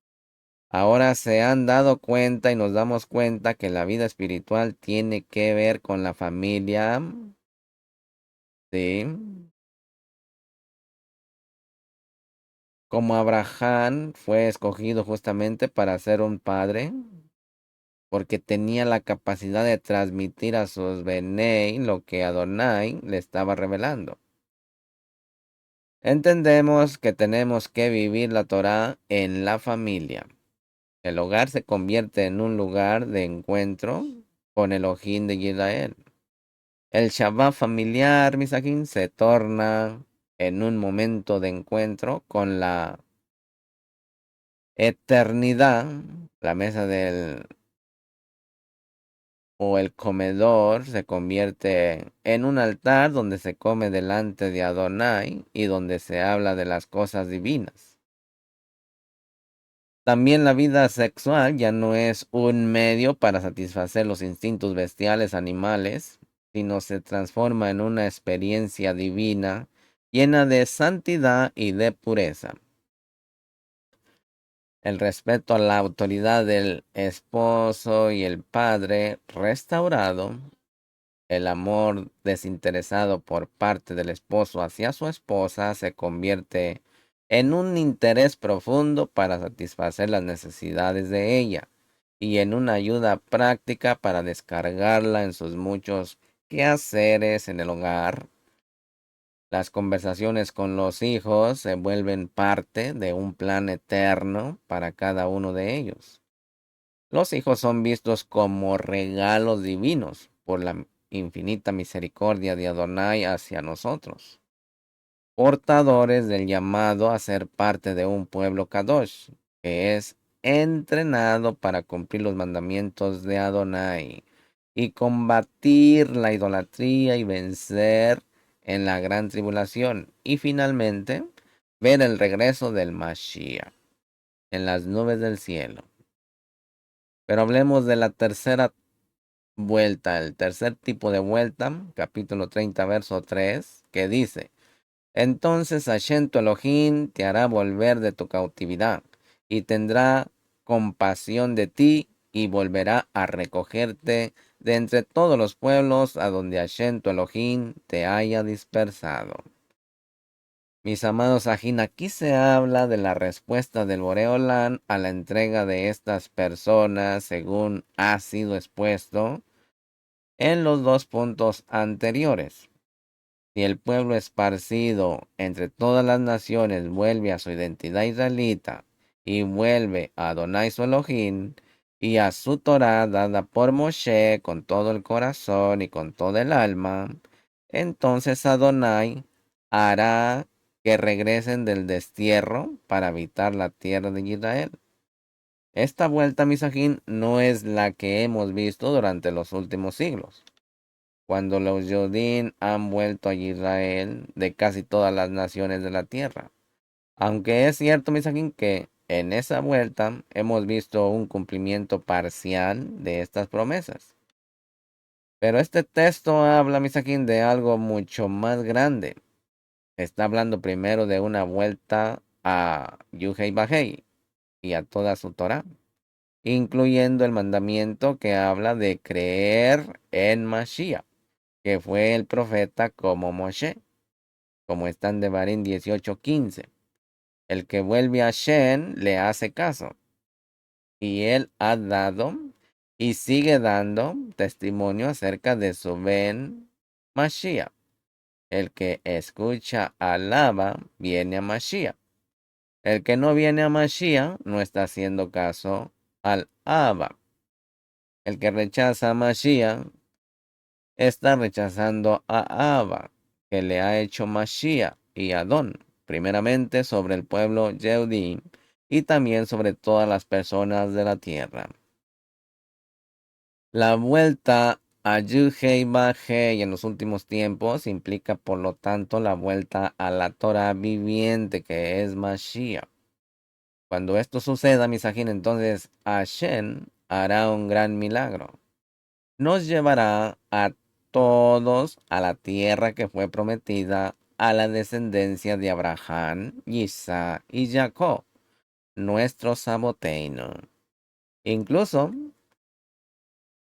Ahora se han dado cuenta y nos damos cuenta que la vida espiritual tiene que ver con la familia, ¿sí? Como Abraham fue escogido justamente para ser un padre, porque tenía la capacidad de transmitir a sus Benei lo que Adonai le estaba revelando. Entendemos que tenemos que vivir la Torá en la familia. El hogar se convierte en un lugar de encuentro con el Elohim de Israel. El Shabbat familiar, Misakin, se torna en un momento de encuentro con la eternidad. La mesa del o el comedor se convierte en un altar donde se come delante de Adonai y donde se habla de las cosas divinas. También la vida sexual ya no es un medio para satisfacer los instintos bestiales animales, sino se transforma en una experiencia divina llena de santidad y de pureza. El respeto a la autoridad del esposo y el padre restaurado, el amor desinteresado por parte del esposo hacia su esposa se convierte en un interés profundo para satisfacer las necesidades de ella y en una ayuda práctica para descargarla en sus muchos quehaceres en el hogar. Las conversaciones con los hijos se vuelven parte de un plan eterno para cada uno de ellos. Los hijos son vistos como regalos divinos por la infinita misericordia de Adonai hacia nosotros, portadores del llamado a ser parte de un pueblo Kadosh, que es entrenado para cumplir los mandamientos de Adonai y combatir la idolatría y vencer en la gran tribulación y finalmente ver el regreso del Mashiach en las nubes del cielo. Pero hablemos de la tercera vuelta, el tercer tipo de vuelta, capítulo 30, verso 3, que dice: Entonces Hashem tu Elohim te hará volver de tu cautividad y tendrá compasión de ti y volverá a recogerte de entre todos los pueblos a donde Hashem tu Elohim te haya dispersado. Mis amados Ajín, aquí se habla de la respuesta del Boreolán a la entrega de estas personas según ha sido expuesto en los dos puntos anteriores. Si el pueblo esparcido entre todas las naciones vuelve a su identidad israelita y vuelve a Adonai su Elohim y a su Torah dada por Moshe con todo el corazón y con toda el alma, entonces Adonai hará que regresen del destierro para habitar la tierra de Israel. Esta vuelta, Misajín, no es la que hemos visto durante los últimos siglos, cuando los Yodín han vuelto a Israel de casi todas las naciones de la tierra. Aunque es cierto, Misajín, que en esa vuelta hemos visto un cumplimiento parcial de estas promesas. Pero este texto habla, Misajín, de algo mucho más grande. Está hablando primero de una vuelta a Yuhei Bajei y a toda su Torah, incluyendo el mandamiento que habla de creer en Mashiach, que fue el profeta como Moshe, como está en Devarim 18:15. El que vuelve a Shen le hace caso, y él ha dado y sigue dando testimonio acerca de su Ben Mashiach. El que escucha alaba viene a Mashiach. El que no viene a Mashiach no está haciendo caso al Abba. El que rechaza a Mashiach está rechazando a Abba, que le ha hecho Mashiach y Adón, primeramente sobre el pueblo Yehudí y también sobre todas las personas de la tierra. La vuelta a Yud-Hei Vah-Hei en los últimos tiempos implica por lo tanto la vuelta a la Torah viviente que es Mashiach. Cuando esto suceda, Misajín, entonces Hashem hará un gran milagro. Nos llevará a todos a la tierra que fue prometida a la descendencia de Abraham, Isaac y Jacob, nuestro saboteino. Incluso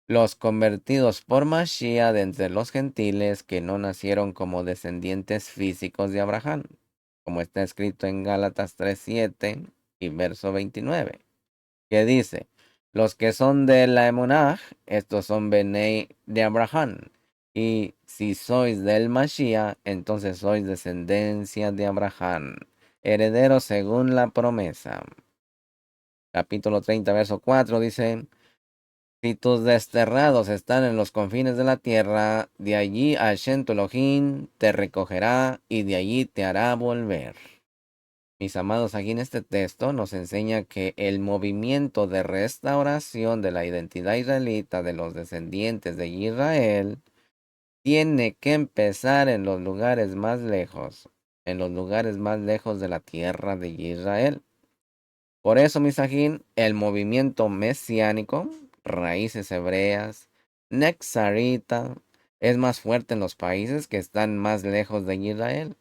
los convertidos por Mashiach de entre los gentiles que no nacieron como descendientes físicos de Abraham, como está escrito en Gálatas 3:7 y verso 29, que dice: Los que son de la Emunah, estos son Benei de Abraham. Y si sois del Mashiach, entonces sois descendencia de Abraham, herederos según la promesa. Capítulo 30, verso 4 dice: Si tus desterrados están en los confines de la tierra, de allí Hashem tu Elohim te recogerá y de allí te hará volver. Mis amados, aquí en este texto nos enseña que el movimiento de restauración de la identidad israelita de los descendientes de Israel tiene que empezar en los lugares más lejos, en los lugares más lejos de la tierra de Israel. Por eso, misajín, el movimiento mesiánico, raíces hebreas, nexarita, es más fuerte en los países que están más lejos de Israel.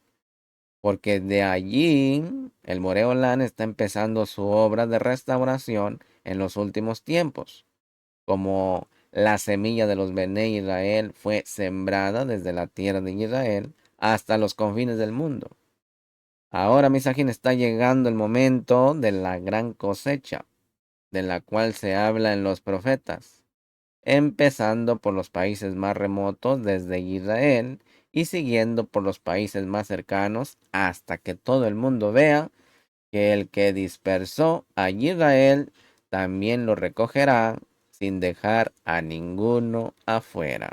Porque de allí el Boreolán está empezando su obra de restauración en los últimos tiempos. Como la semilla de los Bene Israel fue sembrada desde la tierra de Israel hasta los confines del mundo. Ahora, misajín, está llegando el momento de la gran cosecha, de la cual se habla en los profetas, empezando por los países más remotos desde Israel y siguiendo por los países más cercanos hasta que todo el mundo vea que el que dispersó a Israel también lo recogerá sin dejar a ninguno afuera.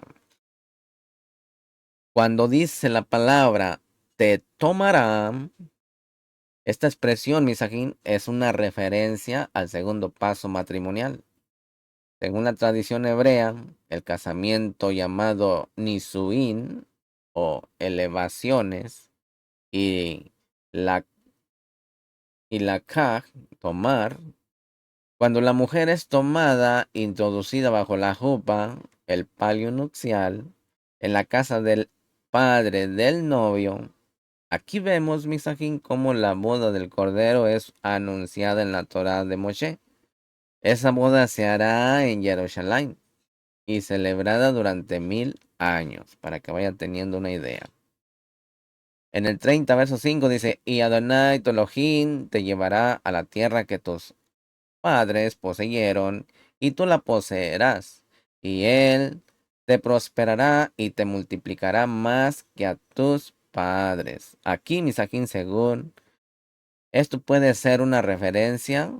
Cuando dice la palabra te tomará, esta expresión, misajín, es una referencia al segundo paso matrimonial. Según la tradición hebrea, el casamiento llamado Nisuin o elevaciones y la, kaj, tomar, cuando la mujer es tomada, introducida bajo la jupa, el palio nupcial, en la casa del padre del novio, aquí vemos, misajín, cómo la boda del cordero es anunciada en la Torá de Moshe. Esa boda se hará en Jerusalén y celebrada durante 1000 años, para que vayan teniendo una idea. En el 30, verso 5 dice: Y Adonai tu Elohim te llevará a la tierra que tus padres poseyeron, y tú la poseerás, y él te prosperará y te multiplicará más que a tus padres. Aquí, Misajín, según esto puede ser una referencia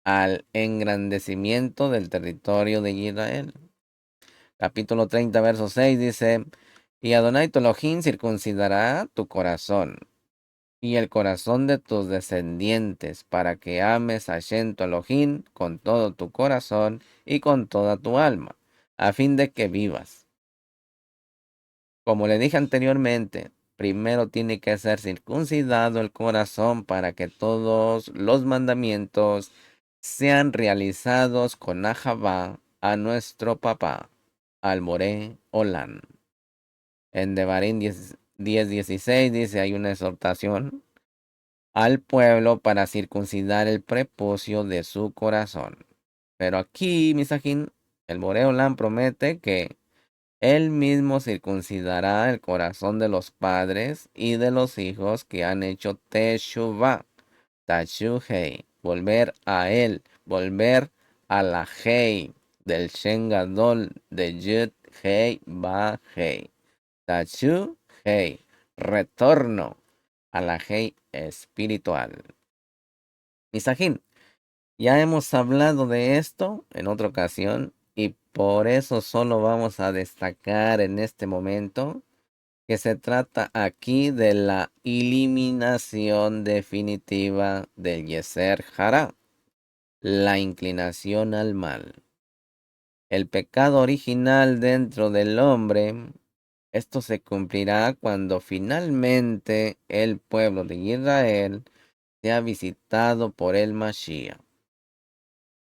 al engrandecimiento del territorio de Israel. Capítulo 30, verso 6 dice: Y Adonai tu Elohim circuncidará tu corazón y el corazón de tus descendientes, para que ames a Hashem tu Elohim con todo tu corazón y con toda tu alma, a fin de que vivas. Como le dije anteriormente, primero tiene que ser circuncidado el corazón para que todos los mandamientos sean realizados con Ahabá a nuestro papá, al Boré Olán. En Devarim 10:16 dice: hay una exhortación al pueblo para circuncidar el prepucio de su corazón. Pero aquí, Misajín, el Boreolán promete que él mismo circuncidará el corazón de los padres y de los hijos que han hecho Teshuvah, Tashuhei, volver a él, volver a la Hei del Shen Gadol de Yud Hei Ba Hei. Tashuhei, retorno a la Hei espiritual. Misajín, ya hemos hablado de esto en otra ocasión y por eso solo vamos a destacar en este momento que se trata aquí de la eliminación definitiva del Yeser Hará, la inclinación al mal. El pecado original dentro del hombre, esto se cumplirá cuando finalmente el pueblo de Israel sea visitado por el Mashiach.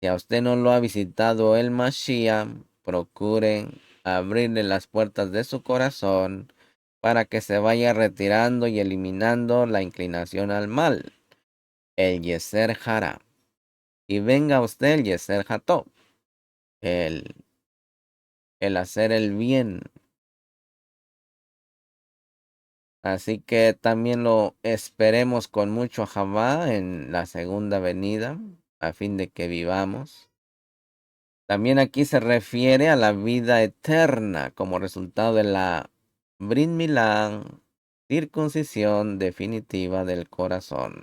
Si a usted no lo ha visitado el Mashiach, procure abrirle las puertas de su corazón para que se vaya retirando y eliminando la inclinación al mal, el Yeser Hará. Y venga usted el Yeser Hatov, el, el hacer el bien. Así que también lo esperemos con mucho Javá en la segunda venida, a fin de que vivamos. También aquí se refiere a la vida eterna como resultado de la Brit Milá, circuncisión definitiva del corazón.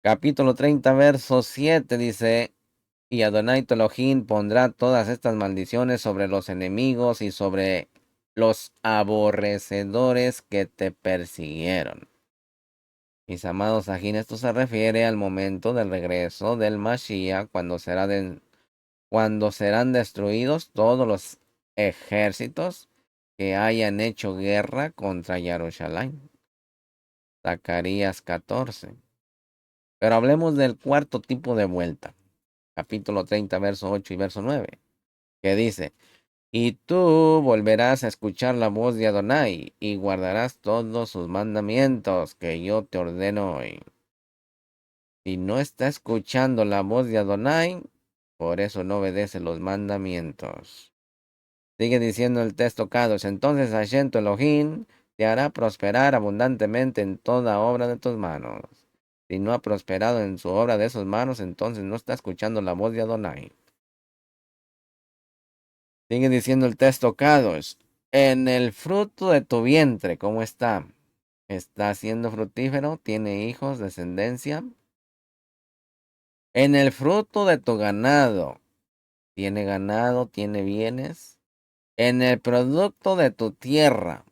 Capítulo 30, verso 7 dice, y Adonai tu Elohim pondrá todas estas maldiciones sobre los enemigos y sobre los aborrecedores que te persiguieron. Mis amados ajín, esto se refiere al momento del regreso del Mashiach, cuando serán destruidos todos los ejércitos que hayan hecho guerra contra Jerusalén. Zacarías 14. Pero hablemos del cuarto tipo de vuelta. Capítulo 30, verso 8 y verso 9, que dice, y tú volverás a escuchar la voz de Adonai y guardarás todos sus mandamientos que yo te ordeno hoy. Si no está escuchando la voz de Adonai, por eso no obedece los mandamientos. Sigue diciendo el texto Kadosh, entonces Hashem tu Elohim te hará prosperar abundantemente en toda obra de tus manos. Si no ha prosperado en su obra de sus manos, entonces no está escuchando la voz de Adonai. Sigue diciendo el texto Kadosh, en el fruto de tu vientre, ¿cómo está? ¿Está siendo fructífero? ¿Tiene hijos, descendencia? En el fruto de tu ganado, tiene bienes. En el producto de tu tierra,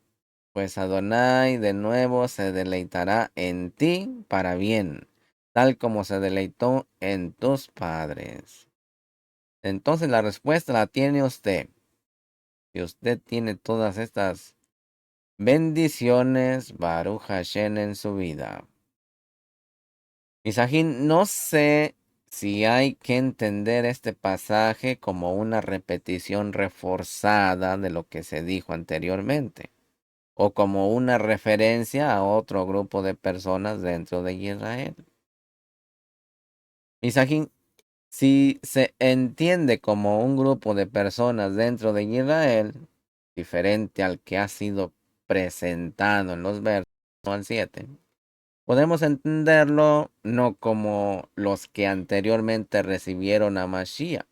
pues Adonai de nuevo se deleitará en ti para bien, tal como se deleitó en tus padres. Entonces la respuesta la tiene usted. Si usted tiene todas estas bendiciones, Baruch Hashem, en su vida. Misajín, no sé si hay que entender este pasaje como una repetición reforzada de lo que se dijo anteriormente, o como una referencia a otro grupo de personas dentro de Israel. Misajín, si se entiende como un grupo de personas dentro de Israel, diferente al que ha sido presentado en los versos 1 al 7, podemos entenderlo no como los que anteriormente recibieron a Mashiach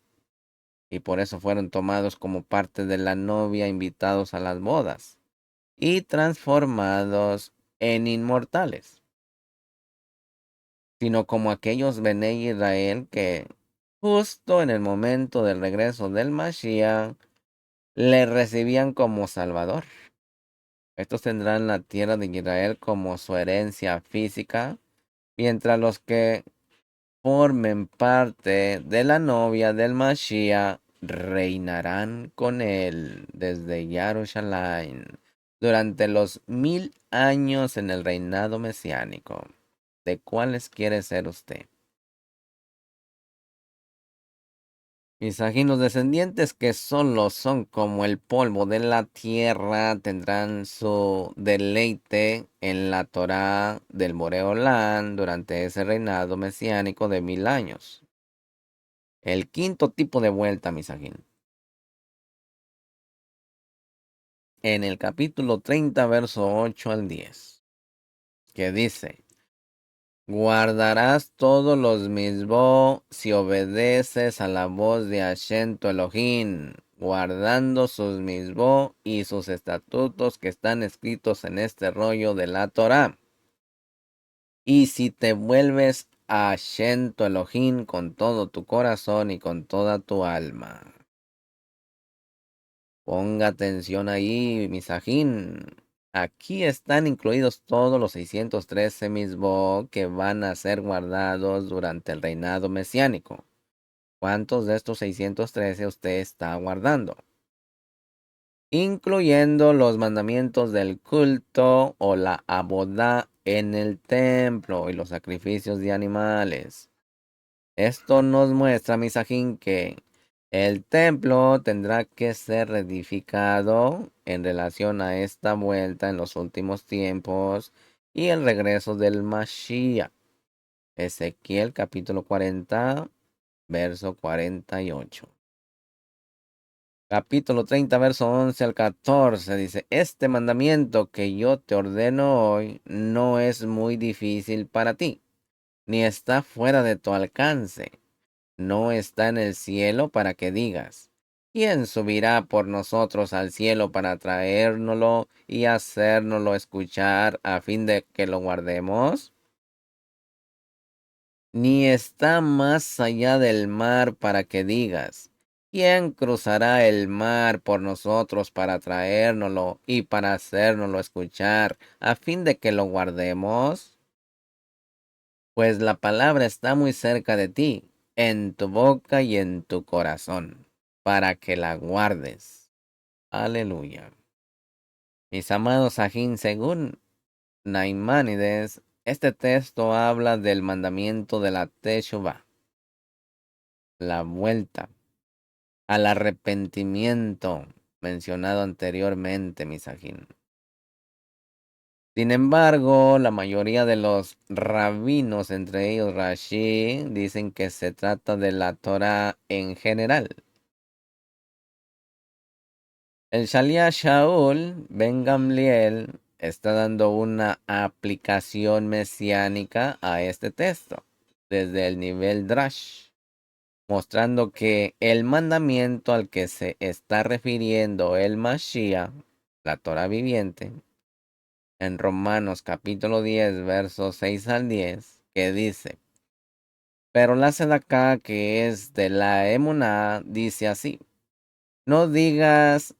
y por eso fueron tomados como parte de la novia, invitados a las bodas y transformados en inmortales, sino como aquellos Bene Israel que justo en el momento del regreso del Mashiach le recibían como Salvador. Estos tendrán la tierra de Israel como su herencia física, mientras los que formen parte de la novia del Mashiach reinarán con él desde Jerusalén durante los 1000 años en el reinado mesiánico. ¿De cuáles quiere ser usted? Mis ajinos descendientes que solo son como el polvo de la tierra tendrán su deleite en la Torá del Boreolán durante ese reinado mesiánico de 1000 años. El quinto tipo de vuelta, Misajín. En el capítulo 30, verso 8 al 10, que dice, guardarás todos los misbó si obedeces a la voz de Hashem tu Elohim, guardando sus misbó y sus estatutos que están escritos en este rollo de la Torá. Y si te vuelves a Hashem tu Elohim con todo tu corazón y con toda tu alma. Ponga atención ahí, misajín. Aquí están incluidos todos los 613 misbó que van a ser guardados durante el reinado mesiánico. ¿Cuántos de estos 613 usted está guardando? Incluyendo los mandamientos del culto o la abodá en el templo y los sacrificios de animales. Esto nos muestra, misajín, que el templo tendrá que ser reedificado en relación a esta vuelta en los últimos tiempos y el regreso del Mashiach. Ezequiel capítulo 40, verso 48. Capítulo 30, verso 11 al 14 dice, este mandamiento que yo te ordeno hoy no es muy difícil para ti, ni está fuera de tu alcance. no está en el cielo para que digas, ¿quién subirá por nosotros al cielo para traérnoslo y hacérnoslo escuchar a fin de que lo guardemos? Ni está más allá del mar para que digas, ¿quién cruzará el mar por nosotros para traérnoslo y para hacérnoslo escuchar a fin de que lo guardemos? Pues la palabra está muy cerca de ti, en tu boca y en tu corazón, para que la guardes. Aleluya. Mis amados Ajín, según Naimanides, este texto habla del mandamiento de la Teshuvah, la vuelta al arrepentimiento mencionado anteriormente, Misajín. Sin embargo, la mayoría de los rabinos, entre ellos Rashi, dicen que se trata de la Torah en general. El Shalia Shaul Ben Gamliel está dando una aplicación mesiánica a este texto desde el nivel Drash, mostrando que el mandamiento al que se está refiriendo el Mashiach, la Torah viviente, en Romanos capítulo 10, versos 6 al 10, que dice, pero la Sedaká que es de la Emuná dice así, no digas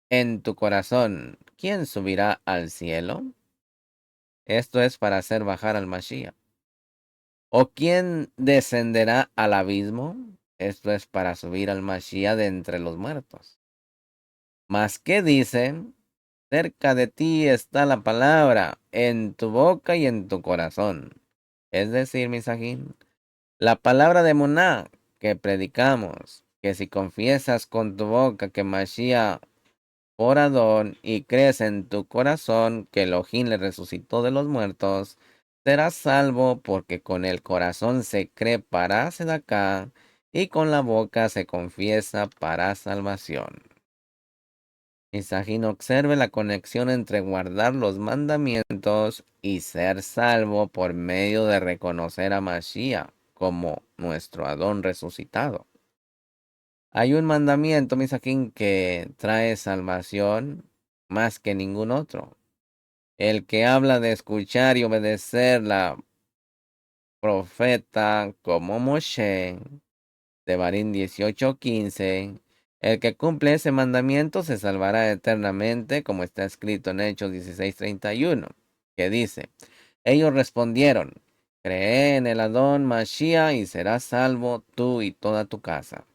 en tu corazón, ¿quién subirá al cielo? Esto es para hacer bajar al Mashiach. ¿O quién descenderá al abismo? Esto es para subir al Mashiach de entre los muertos. Mas, ¿qué dicen? Cerca de ti está la palabra, en tu boca y en tu corazón. Es decir, Misajín, la palabra de Muná que predicamos, que si confiesas con tu boca que Mashiach por Adón y crees en tu corazón que Elohim le resucitó de los muertos, serás salvo porque con el corazón se cree para acá y con la boca se confiesa para salvación. Misajín, observe la conexión entre guardar los mandamientos y ser salvo por medio de reconocer a Mashiach como nuestro Adón resucitado. Hay un mandamiento, Misajín, que trae salvación más que ningún otro. El que habla de escuchar y obedecer la profeta como Moshe, de Barín 18:15. El que cumple ese mandamiento se salvará eternamente, como está escrito en Hechos 16:31, que dice, ellos respondieron, cree en el Adón Mashiach y serás salvo tú y toda tu casa.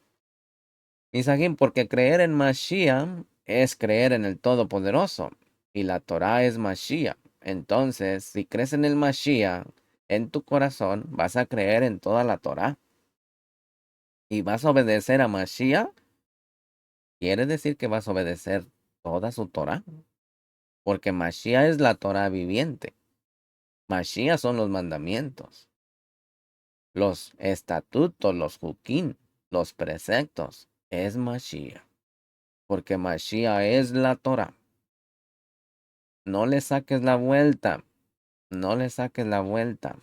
Misajín, porque creer en Mashiach es creer en el Todopoderoso, y la Torah es Mashiach. Entonces, si crees en el Mashiach, en tu corazón vas a creer en toda la Torah y vas a obedecer a Mashiach. Quiere decir que vas a obedecer toda su Torah, porque Mashiach es la Torah viviente. Mashiach son los mandamientos, los estatutos, los juquín, los preceptos. Es Mashiach, porque Mashiach es la Torah. No le saques la vuelta, no le saques la vuelta.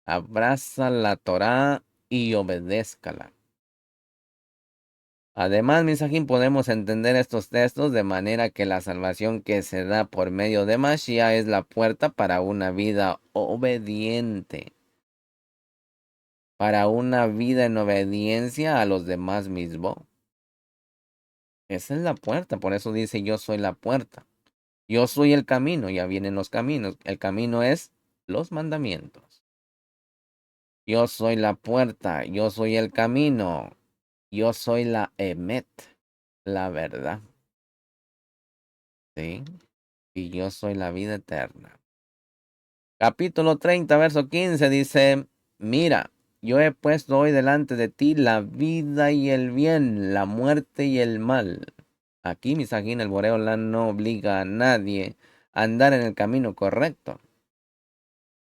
Abraza la Torah y obedézcala. Además, Misajín, podemos entender estos textos de manera que la salvación que se da por medio de Mashiach es la puerta para una vida obediente, para una vida en obediencia a los demás mismos. Esa es la puerta, por eso dice yo soy la puerta. Yo soy el camino, ya vienen los caminos. El camino es los mandamientos. Yo soy la puerta, yo soy el camino, yo soy la Emet, la verdad. ¿Sí? Y yo soy la vida eterna. Capítulo 30, verso 15 dice, mira, yo he puesto hoy delante de ti la vida y el bien, la muerte y el mal. Aquí, Misajín, el Boreolán no obliga a nadie a andar en el camino correcto.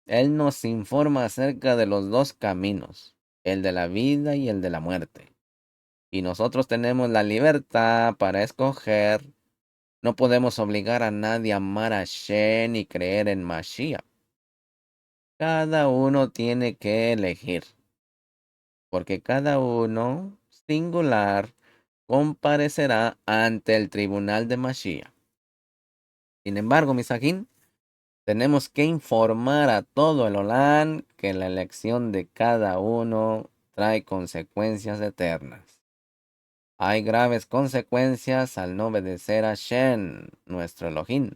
Él nos informa acerca de los dos caminos, el de la vida y el de la muerte. Y nosotros tenemos la libertad para escoger. No podemos obligar a nadie a amar a Shen y creer en Mashiach. Cada uno tiene que elegir. porque cada uno singular comparecerá ante el tribunal de Mashiach. Sin embargo, Misajín, tenemos que informar a todo el Olán que la elección de cada uno trae consecuencias eternas. Hay graves consecuencias al no obedecer a Shen, nuestro Elohim,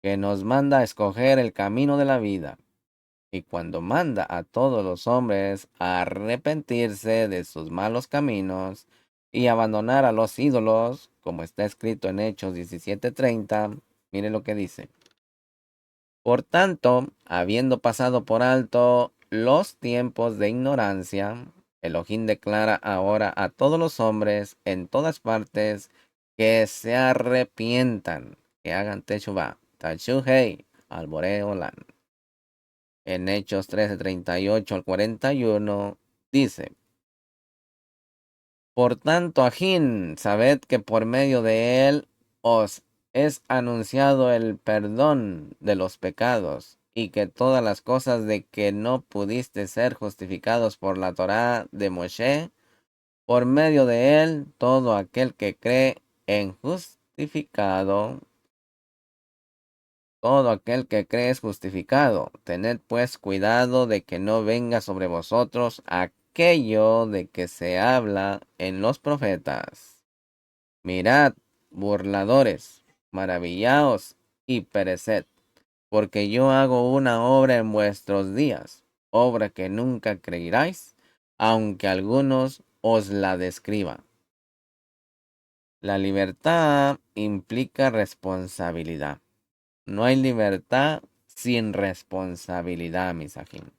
que nos manda a escoger el camino de la vida. Y cuando manda a todos los hombres a arrepentirse de sus malos caminos y abandonar a los ídolos, como está escrito en Hechos 17:30, mire lo que dice. Por tanto, habiendo pasado por alto los tiempos de ignorancia, Elohim declara ahora a todos los hombres en todas partes que se arrepientan, que hagan Teshuvah, Tashuhei, al Boré Olam. En Hechos 13:38 al 41 dice: Por tanto, Ajín, sabed que por medio de él os es anunciado el perdón de los pecados, y que todas las cosas de que no pudiste ser justificados por la Torá de Moshe, por medio de él, todo aquel que cree en justificado, todo aquel que cree es justificado. Tened pues cuidado de que no venga sobre vosotros aquello de que se habla en los profetas. Mirad, burladores, maravillaos y pereced, porque yo hago una obra en vuestros días, obra que nunca creeráis, aunque algunos os la describan. La libertad implica responsabilidad. No hay libertad sin responsabilidad, misajín.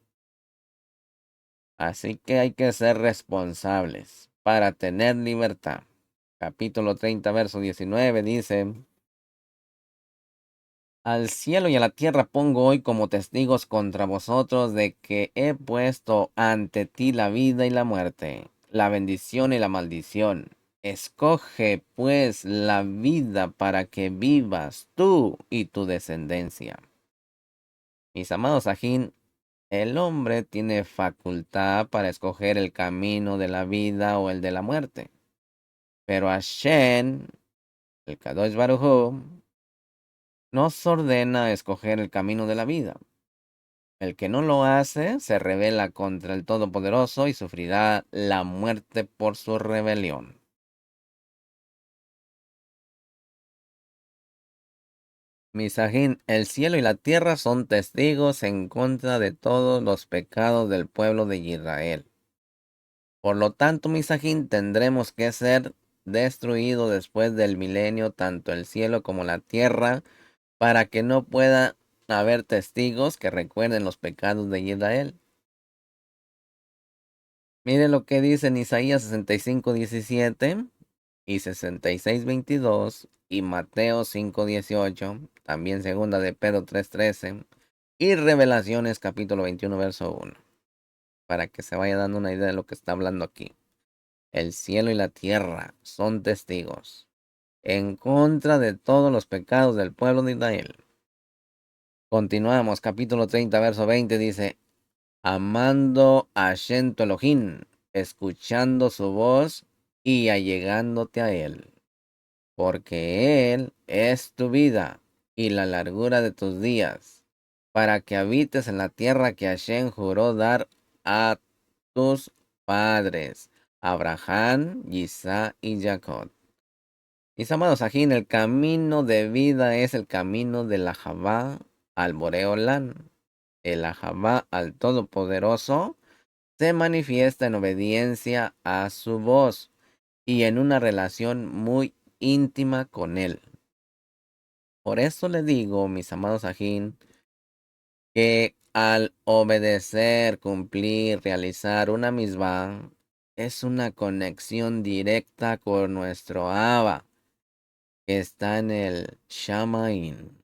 Así que hay que ser responsables para tener libertad. Capítulo 30, verso 19 dice: Al cielo y a la tierra pongo hoy como testigos contra vosotros de que he puesto ante ti la vida y la muerte, la bendición y la maldición. Escoge pues la vida para que vivas tú y tu descendencia. Mis amados ajín, el hombre tiene facultad para escoger el camino de la vida o el de la muerte. Pero Hashem, el Kadosh Baruj Hu, nos ordena escoger el camino de la vida. El que no lo hace se rebela contra el Todopoderoso y sufrirá la muerte por su rebelión. Misajín, el cielo y la tierra son testigos en contra de todos los pecados del pueblo de Israel. Por lo tanto, Misajín, tendremos que ser destruidos después del milenio, tanto el cielo como la tierra, para que no pueda haber testigos que recuerden los pecados de Israel. Mire lo que dice en Isaías 65:17 y 66:22 y Mateo 5:18, también segunda de Pedro 3:13 y Revelaciones capítulo 21 verso 1, para que se vaya dando una idea de lo que está hablando aquí. El cielo y la tierra son testigos en contra de todos los pecados del pueblo de Israel. Continuamos, capítulo 30, verso 20 dice: Amando a Shem tu Elohim, escuchando su voz y allegándote a él, porque él es tu vida y la largura de tus días, para que habites en la tierra que Hashem juró dar a tus padres, Abraham, Isaac y Jacob. Mis amados, aquí en el camino de vida es el camino de la Javá al Boreolán. El Ahabá al Todopoderoso se manifiesta en obediencia a su voz y en una relación muy íntima con él. Por eso le digo, mis amados ajín, que al obedecer, cumplir, realizar una misma, es una conexión directa con nuestro Abba, que está en el Shamaín.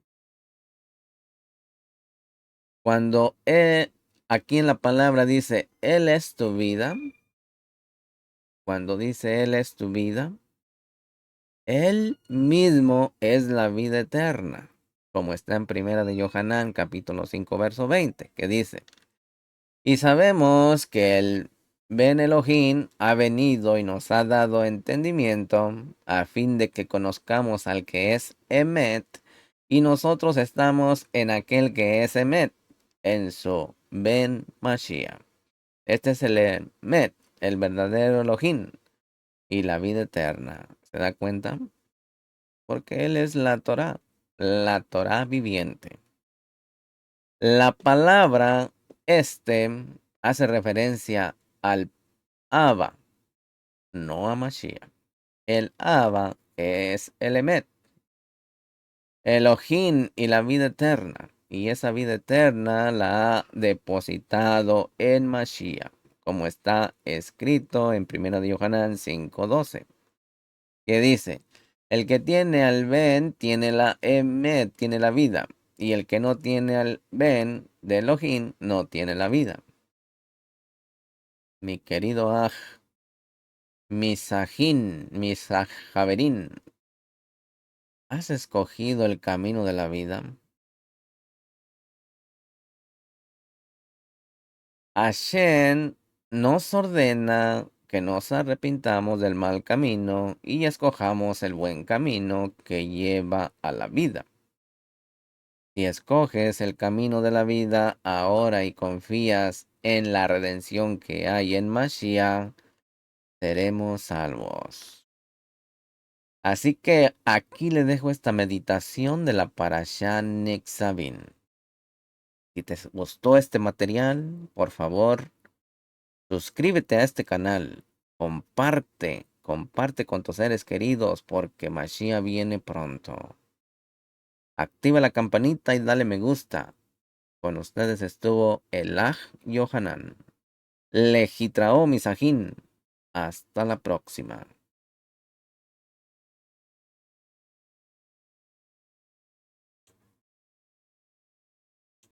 Cuando aquí en la palabra dice, Él es tu vida, cuando dice Él es tu vida, Él mismo es la vida eterna, como está en Primera de Yohanan, capítulo 5, verso 20, que dice: Y sabemos que el Ben Elohim ha venido y nos ha dado entendimiento a fin de que conozcamos al que es Emet, y nosotros estamos en aquel que es Emet, en su Ben Mashiach. Este es el Emet, el verdadero Elohim y la vida eterna. ¿Se da cuenta? Porque Él es la Torah viviente. La palabra hace referencia al Abba, no a Mashiach. El Abba es el Emet, Elohim y la vida eterna. Y esa vida eterna la ha depositado en Mashiach, como está escrito en 1 de Yohanan 5:12, que dice: el que tiene al Ben tiene la Emet, tiene la vida, y el que no tiene al Ben de Elohim no tiene la vida. Mi querido Misajaverín, ¿has escogido el camino de la vida? Hashem nos ordena que nos arrepintamos del mal camino y escojamos el buen camino que lleva a la vida. Si escoges el camino de la vida ahora y confías en la redención que hay en Mashiach, seremos salvos. Así que aquí le dejo esta meditación de la Parashá Netzavim. Si te gustó este material, por favor, suscríbete a este canal, comparte con tus seres queridos porque Mashiach viene pronto. Activa la campanita y dale me gusta. Con ustedes estuvo Elaj Yohanan. Lejitrao Misajín. Hasta la próxima.